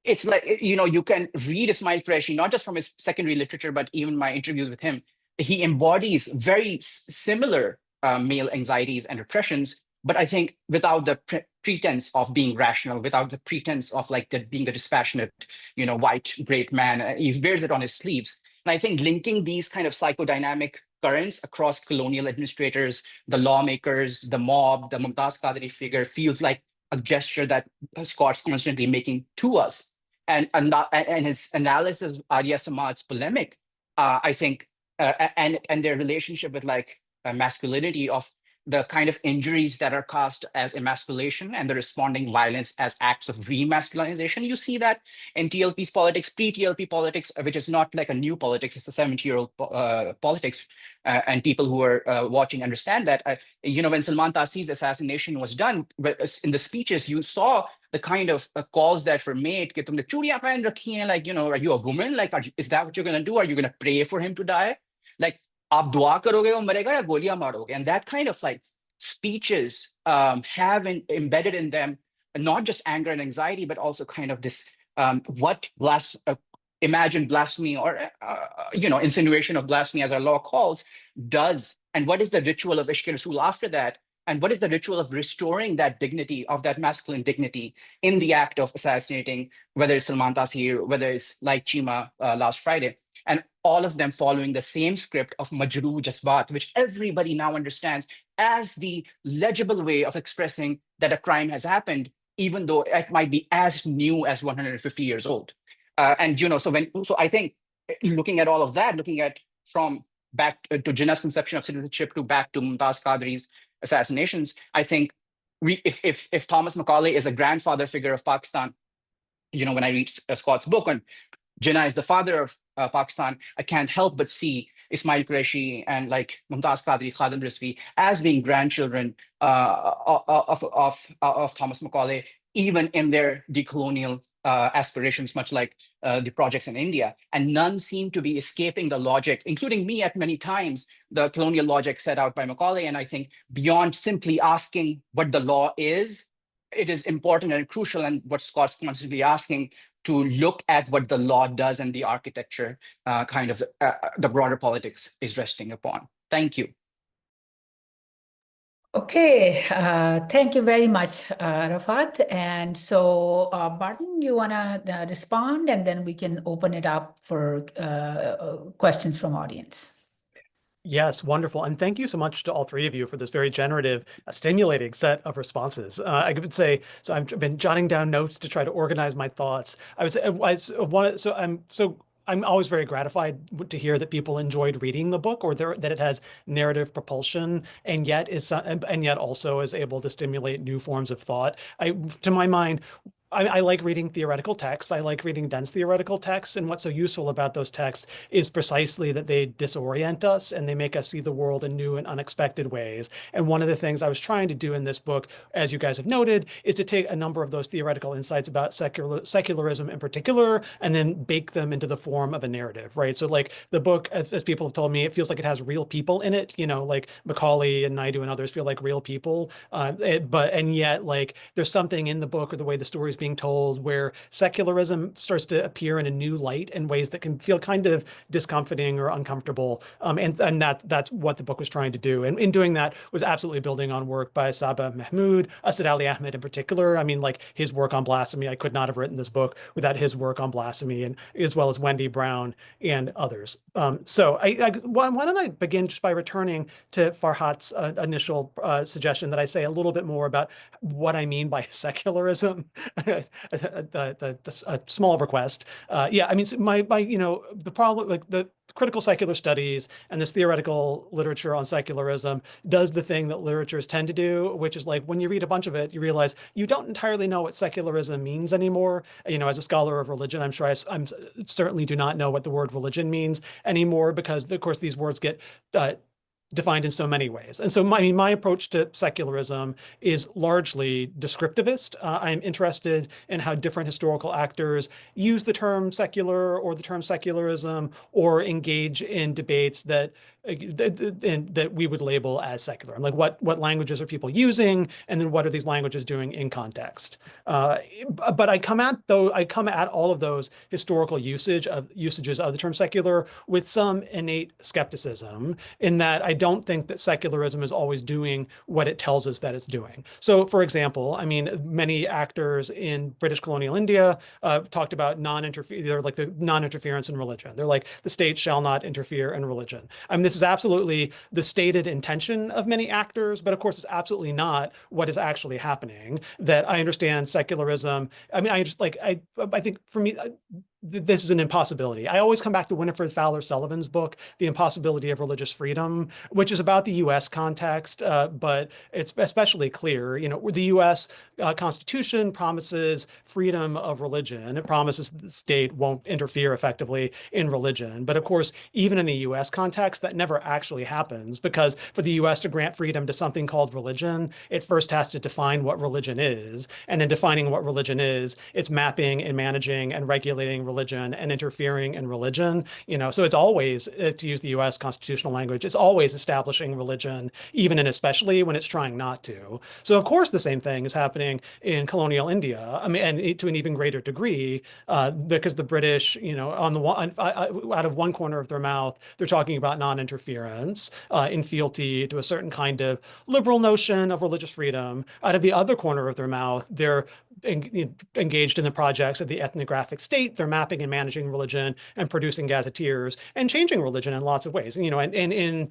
It's like, you can read Ismail Qureshi, not just from his secondary literature, but even my interviews with him. He embodies very similar male anxieties and repressions, but I think without the pretense of being rational, without the pretense of like being the dispassionate, white great man. He wears it on his sleeves. And I think linking these kind of psychodynamic currents across colonial administrators, the lawmakers, the mob, the Mumtaz Qadri figure feels like a gesture that Scott's constantly making to us. And his analysis of Arya Samaj's polemic, I think, and their relationship with like masculinity, of the kind of injuries that are caused as emasculation and the responding violence as acts of remasculinization. You see that in TLP's politics, pre-TLP politics, which is not like a new politics, it's a 70-year-old politics, and people who are watching understand that. When Salman Taseer's assassination was done, in the speeches, you saw the kind of calls that were made, like, are you a woman? Like, is that what you're going to do? Are you going to pray for him to die? Like, aap dua karoge, wo marega ya goliyan maroge? And that kind of like speeches have embedded in them not just anger and anxiety, but also kind of this imagined blasphemy, or insinuation of blasphemy, as our law calls, does, and what is the ritual of ishq rasool after that, and what is the ritual of restoring that dignity, of that masculine dignity, in the act of assassinating, whether it's Salman Taseer, whether it's like Chima last Friday. And all of them following the same script of Majroo Jasbat, which everybody now understands as the legible way of expressing that a crime has happened, even though it might be as new as 150 years old. So I think looking at all of that, looking at from back to Jinnah's conception of citizenship to back to Mumtaz Qadri's assassinations, I think if Thomas Macaulay is a grandfather figure of Pakistan, when I read Scott's book on Jinnah is the father of Pakistan, I can't help but see Ismail Qureshi and like Mumtaz Qadri, Khadim Rizvi as being grandchildren of Thomas Macaulay, even in their decolonial aspirations, much like the projects in India, and none seem to be escaping the logic, including me at many times, the colonial logic set out by Macaulay. And I think beyond simply asking what the law is, it is important and crucial, and what Scott's constantly asking, to look at what the law does and the architecture kind of the broader politics is resting upon. Thank you. Okay, thank you very much, Arafat. And so, Barton, you want to respond, and then we can open it up for questions from audience. Yes, wonderful. And thank you so much to all three of you for this very generative, stimulating set of responses. I would say, so I've been jotting down notes to try to organize my thoughts. I'm always very gratified to hear that people enjoyed reading the book, or that it has narrative propulsion, and yet also is able to stimulate new forms of thought. To my mind, I like reading theoretical texts. I like reading dense theoretical texts. And what's so useful about those texts is precisely that they disorient us and they make us see the world in new and unexpected ways. And one of the things I was trying to do in this book, as you guys have noted, is to take a number of those theoretical insights about secularism in particular, and then bake them into the form of a narrative, right? So like the book, as people have told me, it feels like it has real people in it, like Macaulay and Naidu and others feel like real people. And yet like there's something in the book or the way the story is being told where secularism starts to appear in a new light in ways that can feel kind of discomforting or uncomfortable. And that's what the book was trying to do. And in doing that was absolutely building on work by Saba Mahmood, Asad Ali Ahmed in particular. I mean, like his work on blasphemy, I could not have written this book without his work on blasphemy, and as well as Wendy Brown and others. So why don't I begin just by returning to Farhat's initial suggestion that I say a little bit more about what I mean by secularism. A small request. Yeah, I mean, so the problem, like the critical secular studies and this theoretical literature on secularism does the thing that literatures tend to do, which is like when you read a bunch of it, you realize you don't entirely know what secularism means anymore. As a scholar of religion, I'm sure I certainly do not know what the word religion means anymore, because of course these words get defined in so many ways. And so my approach to secularism is largely descriptivist. I'm interested in how different historical actors use the term secular or the term secularism, or engage in debates that we would label as secular. Like what languages are people using, and then what are these languages doing in context? But I come at all of those historical usages of the term secular with some innate skepticism, in that I don't think that secularism is always doing what it tells us that it's doing. So, for example, I mean, many actors in British colonial India talked about they're like the non-interference in religion. They're like, the state shall not interfere in religion. I mean, this is absolutely the stated intention of many actors, but of course it's absolutely not what is actually happening. That I understand secularism. I mean, I think for me, this is an impossibility. I always come back to Winifred Fowler Sullivan's book, The Impossibility of Religious Freedom, which is about the US context, but it's especially clear, the US Constitution promises freedom of religion. It promises that the state won't interfere effectively in religion. But of course, even in the US context, that never actually happens, because for the US to grant freedom to something called religion, it first has to define what religion is. And in defining what religion is, it's mapping and managing and regulating religion and interfering in religion. So it's always, to use the US constitutional language, it's always establishing religion, even and especially when it's trying not to. So of course the same thing is happening in colonial India. I mean, and to an even greater degree, because the British, out of one corner of their mouth, they're talking about non-interference in fealty to a certain kind of liberal notion of religious freedom. Out of the other corner of their mouth, they're engaged in the projects of the ethnographic state. They're mapping and managing religion and producing gazetteers and changing religion in lots of ways. And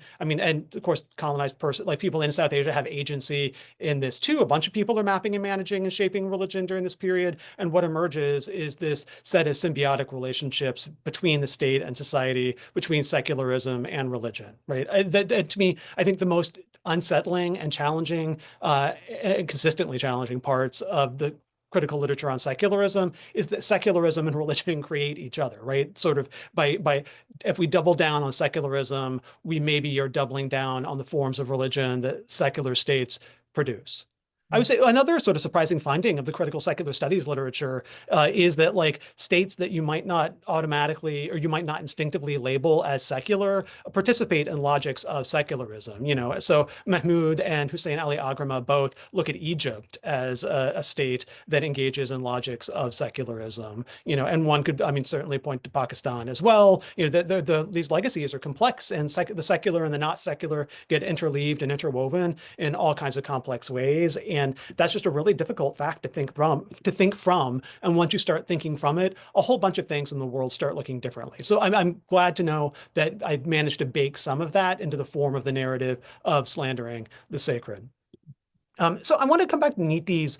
of course, colonized like people in South Asia have agency in this too. A bunch of people are mapping and managing and shaping religion during this period. And what emerges is this set of symbiotic relationships between the state and society, between secularism and religion, right? To me, I think the most unsettling and challenging, consistently challenging parts of the critical literature on secularism is that secularism and religion create each other, right? Sort of if we double down on secularism, we maybe are doubling down on the forms of religion that secular states produce. I would say another sort of surprising finding of the critical secular studies literature is that like states that you might not automatically or you might not instinctively label as secular participate in logics of secularism. You know, so Mahmoud and Hussein Ali Agrama both look at Egypt as a state that engages in logics of secularism. You know, and one could, I mean, certainly point to Pakistan as well. You know, these legacies are complex, and the secular and the not secular get interleaved and interwoven in all kinds of complex ways. And that's just a really difficult fact to think from. And once you start thinking from it, a whole bunch of things in the world start looking differently. So I'm glad to know that I managed to bake some of that into the form of the narrative of Slandering the Sacred. So I want to come back to Neeti's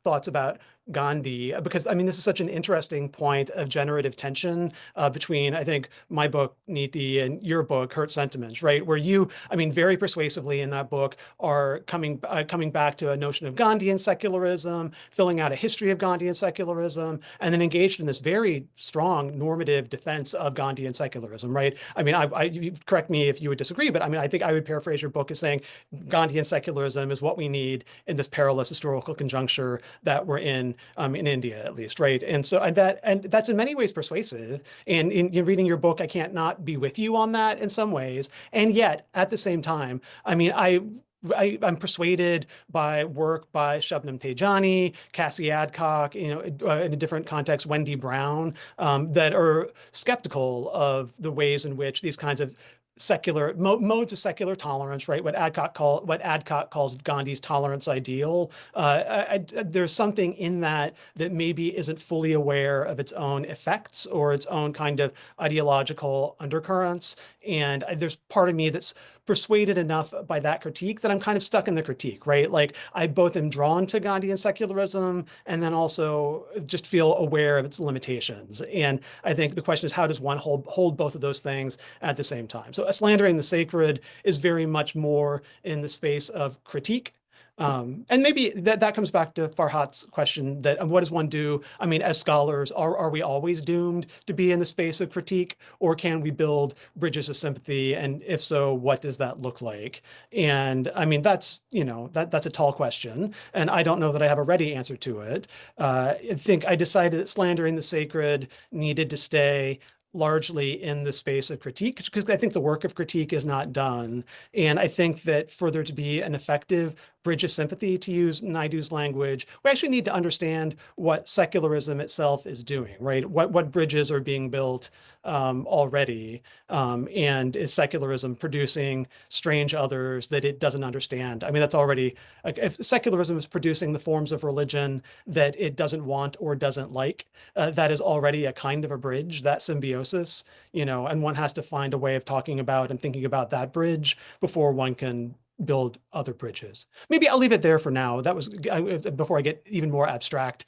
thoughts about Gandhi, because I mean, this is such an interesting point of generative tension between, I think, my book, Neeti, and your book, Hurt Sentiments, right? Where you, I mean, very persuasively in that book are coming back to a notion of Gandhian secularism, filling out a history of Gandhian secularism, and then engaged in this very strong normative defense of Gandhian secularism, right? I mean, you correct me if you would disagree, but I mean, I think I would paraphrase your book as saying Gandhian secularism is what we need in this perilous historical conjuncture that we're in India, at least, right? And so that's in many ways persuasive. And in reading your book, I can't not be with you on that in some ways. And yet, at the same time, I mean, I'm persuaded by work by Shabnam Tejani, Cassie Adcock, you know, in a different context, Wendy Brown, that are skeptical of the ways in which these kinds of secular modes of secular tolerance, right? What Adcock calls Gandhi's tolerance ideal. There's something in that maybe isn't fully aware of its own effects or its own kind of ideological undercurrents. And there's part of me that's persuaded enough by that critique that I'm kind of stuck in the critique, right? Like I both am drawn to Gandhian secularism and then also just feel aware of its limitations. And I think the question is, how does one hold both of those things at the same time? So Slandering the Sacred is very much more in the space of critique. And maybe that comes back to Farhat's question that what does one do? I mean, as scholars, are we always doomed to be in the space of critique, or can we build bridges of sympathy? And if so, what does that look like? And I mean, that's, you know, that's a tall question, and I don't know that I have a ready answer to it. I think I decided that Slandering the Sacred needed to stay largely in the space of critique, because I think the work of critique is not done. And I think that for there to be an effective bridge of sympathy, to use Naidu's language, we actually need to understand what secularism itself is doing, right? What bridges are being built already, and is secularism producing strange others that it doesn't understand? I mean, that's already, like, if secularism is producing the forms of religion that it doesn't want or doesn't like, that is already a kind of a bridge, that symbiosis, you know, and one has to find a way of talking about and thinking about that bridge before one can build other bridges. Maybe I'll leave it there for now. That was, before I get even more abstract,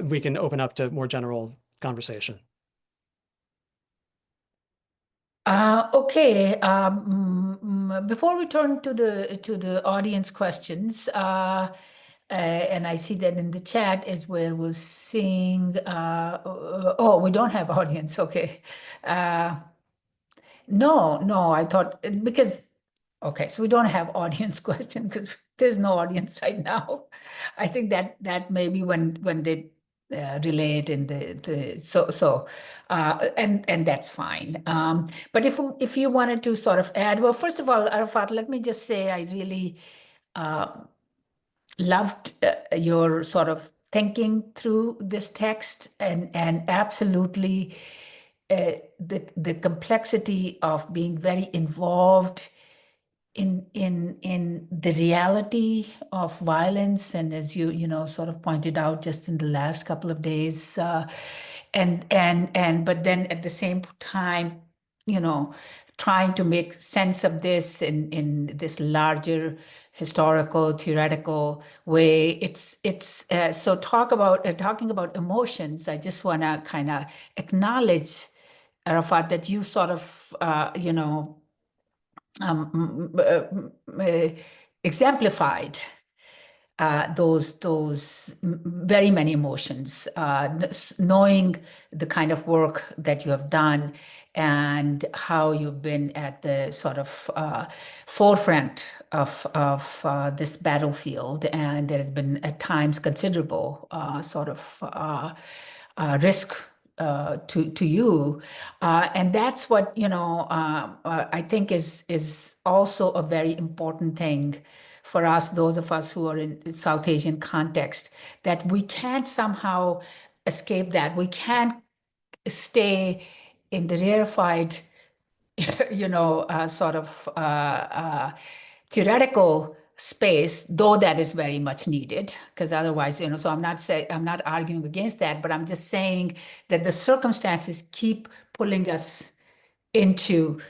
we can open up to more general conversation. Okay. Before we turn to the audience questions, and I see that in the chat is where we're seeing. Oh, we don't have audience. Okay. No, I thought because. Okay, so we don't have audience question because there's no audience right now. I think that maybe when they relay it in and that's fine. But if you wanted to sort of add, well, first of all, Arafat, let me just say I really loved your sort of thinking through this text and absolutely the complexity of being very involved in the reality of violence, and as you know sort of pointed out just in the last couple of days, but then at the same time, you know, trying to make sense of this in this larger historical theoretical way. It's so talking about emotions. I just want to kind of acknowledge, Arafat, that you sort of you know, exemplified those very many emotions, knowing the kind of work that you have done and how you've been at the sort of forefront of this battlefield, and there has been at times considerable sort of risk to you, and that's what I think is also a very important thing for us, those of us who are in South Asian context, that we can't somehow escape that. We can't stay in the rarefied, sort of theoretical space, though that is very much needed, because otherwise, so I'm not arguing against that, but I'm just saying that the circumstances keep pulling us into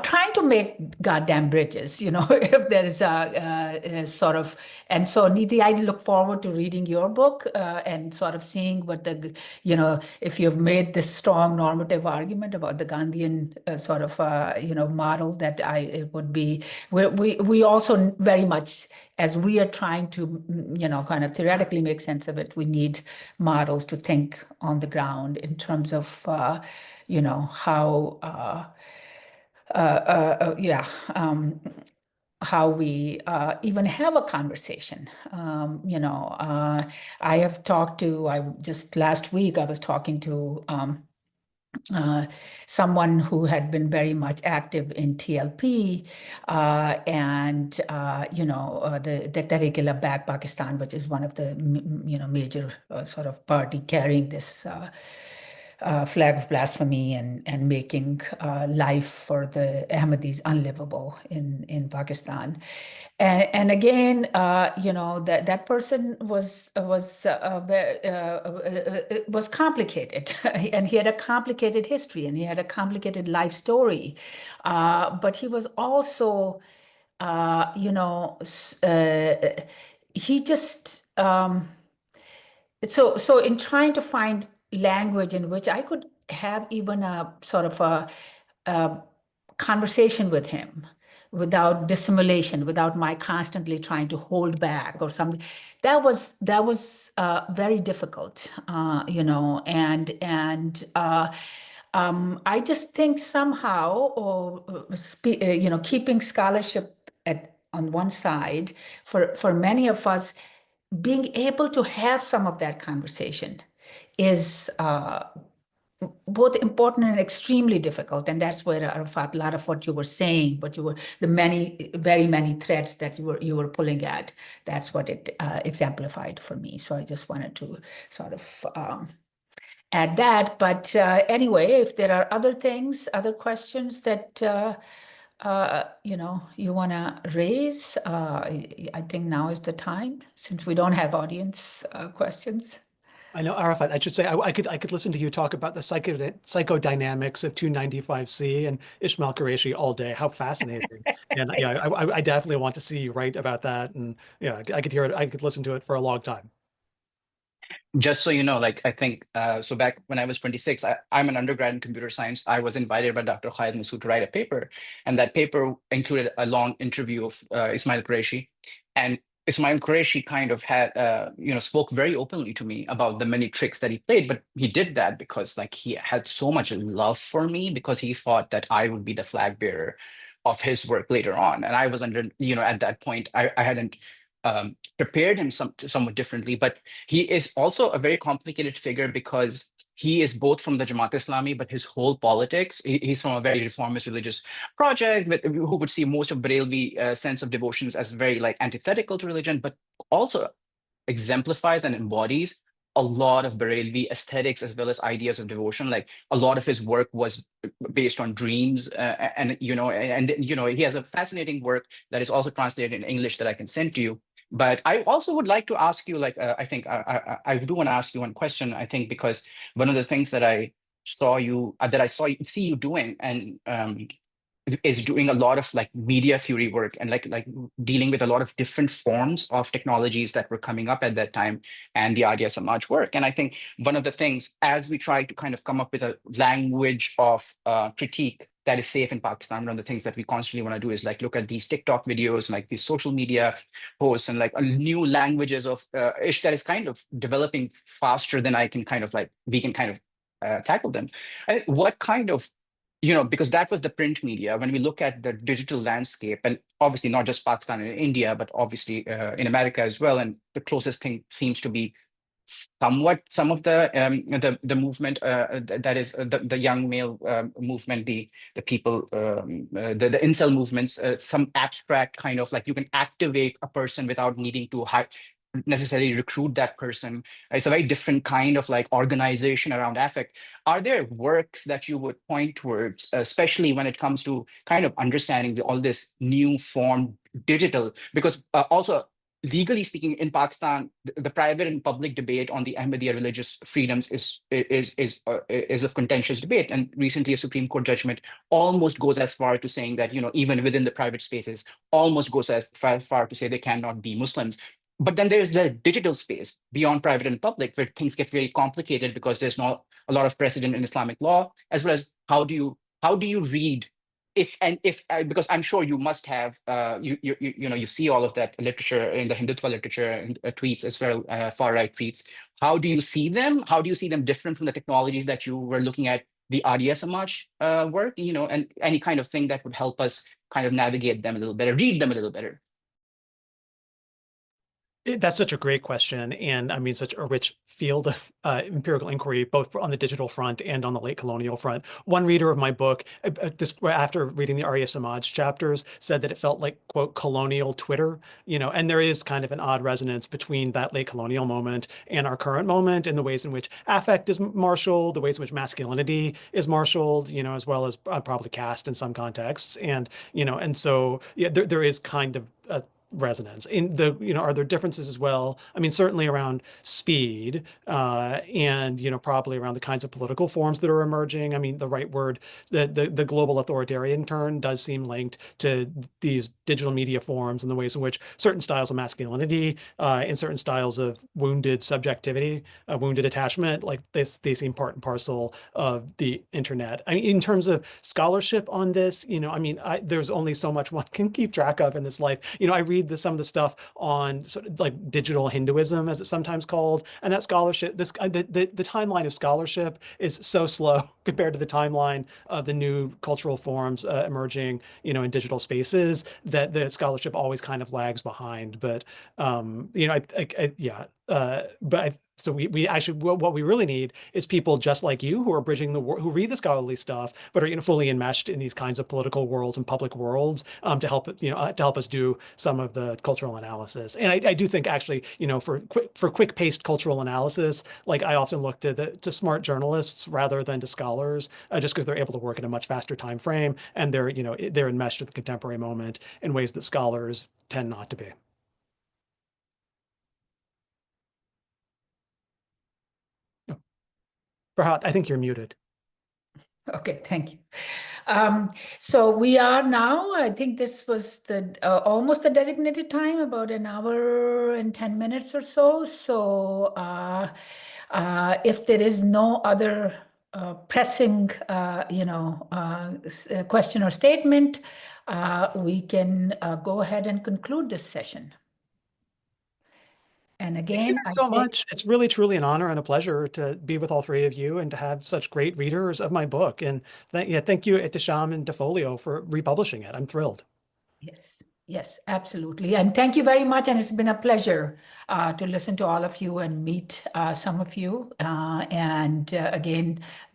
trying to make goddamn bridges, if there is a sort of, and so Neeti, I look forward to reading your book and sort of seeing what if you've made this strong normative argument about the Gandhian sort of, model, that it would be, we also very much, as we are trying to, kind of theoretically make sense of it, we need models to think on the ground in terms of, how how we even have a conversation. I have talked to, just last week, I was talking to someone who had been very much active in TLP and, the Tehreek-e-Labbaik Pakistan, which is one of the, major sort of party carrying this flag of blasphemy and making life for the Ahmadis unlivable in Pakistan. And again, that person was complicated, and he had a complicated history, and he had a complicated life story, but he was also, he just. So in trying to find language in which I could have even a sort of a conversation with him without dissimulation, without my constantly trying to hold back or something, that was very difficult, and I just think somehow, keeping scholarship on one side, for many of us, being able to have some of that conversation is both important and extremely difficult. And that's where, Arafat, a lot of what you were saying, the very many threads that you were pulling at, that's what it exemplified for me. So I just wanted to sort of add that. But anyway, if there are other things, other questions that you want to raise, I think now is the time, since we don't have audience questions. I know, Arafat, I should say, I could listen to you talk about the psychodynamics of 295C and Ismail Qureshi all day. How fascinating. And yeah, I definitely want to see you write about that. And yeah, I could hear it. I could listen to it for a long time. Just so you know, I think, so back when I was 26, I'm an undergrad in computer science. I was invited by Dr. Khalid Masood to write a paper. And that paper included a long interview of Ismail Qureshi. And Ismail Qureshi kind of had, spoke very openly to me about the many tricks that he played, but he did that because he had so much love for me, because he thought that I would be the flag bearer of his work later on. And I was under, at that point, I hadn't prepared him somewhat differently, but he is also a very complicated figure because he is both from the Jamaat Islami, but his whole politics, he's from a very reformist religious project who would see most of Barelvi sense of devotions as very antithetical to religion, but also exemplifies and embodies a lot of Barelvi aesthetics as well as ideas of devotion. A lot of his work was based on dreams, and he has a fascinating work that is also translated in English that I can send to you. But I also would like to ask you, I think I do want to ask you one question, I think, because one of the things that I saw you see you doing, and is doing a lot of media theory work and dealing with a lot of different forms of technologies that were coming up at that time, and the Arya Samaj work. And I think one of the things, as we try to kind of come up with a language of critique that is safe in Pakistan. One of the things that we constantly want to do is like look at these TikTok videos, like these social media posts, and like new languages of ish that is kind of developing faster than I can kind of like we can kind of tackle them. And what kind of, because that was the print media. When we look at the digital landscape, and obviously not just Pakistan and India, but obviously in America as well, and the closest thing seems to be somewhat some of the movement that is the young male movement, the people, the incel movements, some abstract kind of like you can activate a person without needing to necessarily recruit that person. It's a very different kind of like organization around affect. Are there works that you would point towards, especially when it comes to kind of understanding all this new form digital? Because also legally speaking, in Pakistan, the private and public debate on the Ahmadiyya religious freedoms is of contentious debate. And recently, a Supreme Court judgment almost goes as far to saying that even within the private spaces, almost goes as far to say they cannot be Muslims. But then there's the digital space beyond private and public, where things get very complicated because there's not a lot of precedent in Islamic law, as well as how do you read if because I'm sure you must have you see all of that literature in the Hindutva literature and tweets as well, far right tweets. How do you see them? How do you see them different from the technologies that you were looking at the Arya Samaj work? And any kind of thing that would help us kind of navigate them a little better, read them a little better. That's such a great question. And I mean, such a rich field of empirical inquiry, both on the digital front and on the late colonial front. One reader of my book, just after reading the Arya Samaj chapters, said that it felt like, quote, colonial Twitter, and there is kind of an odd resonance between that late colonial moment and our current moment in the ways in which affect is marshaled, the ways in which masculinity is marshaled, as well as probably caste in some contexts. And, and so, yeah, there is kind of a resonance in the, are there differences as well? I mean, certainly around speed and, probably around the kinds of political forms that are emerging. I mean, the right word, the global authoritarian turn does seem linked to these digital media forms and the ways in which certain styles of masculinity and certain styles of wounded subjectivity, wounded attachment, like they seem part and parcel of the internet. I mean, in terms of scholarship on this, I mean, there's only so much one can keep track of in this life. I read some of the stuff on sort of like digital Hinduism, as it's sometimes called, and that scholarship, the timeline of scholarship is so slow compared to the timeline of the new cultural forms emerging, in digital spaces, that the scholarship always kind of lags behind. But so we actually, what we really need is people just like you who are bridging who read the scholarly stuff, but are fully enmeshed in these kinds of political worlds and public worlds to help us do some of the cultural analysis. And I do think actually, for quick paced cultural analysis, like I often look to smart journalists rather than to scholars, just because they're able to work in a much faster time frame, and they're enmeshed with the contemporary moment in ways that scholars tend not to be. Farhat, I think you're muted. Okay, thank you. So we are now, I think this was the almost the designated time, about an hour and 10 minutes or so. So if there is no other pressing, question or statement, we can go ahead and conclude this session. And again, thank you so much. It's really, truly an honor and a pleasure to be with all three of you and to have such great readers of my book. And thank you, Ihtisham and to Folio, for republishing it. I'm thrilled. Yes, absolutely. And thank you very much. And it's been a pleasure to listen to all of you and meet some of you. Again,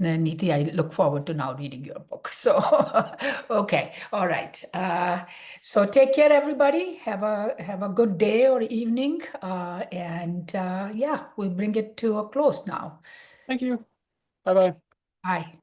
Neeti, I look forward to now reading your book. So, okay. All right. So take care, everybody. Have a good day or evening. Yeah, we bring it to a close now. Thank you. Bye-bye. Bye.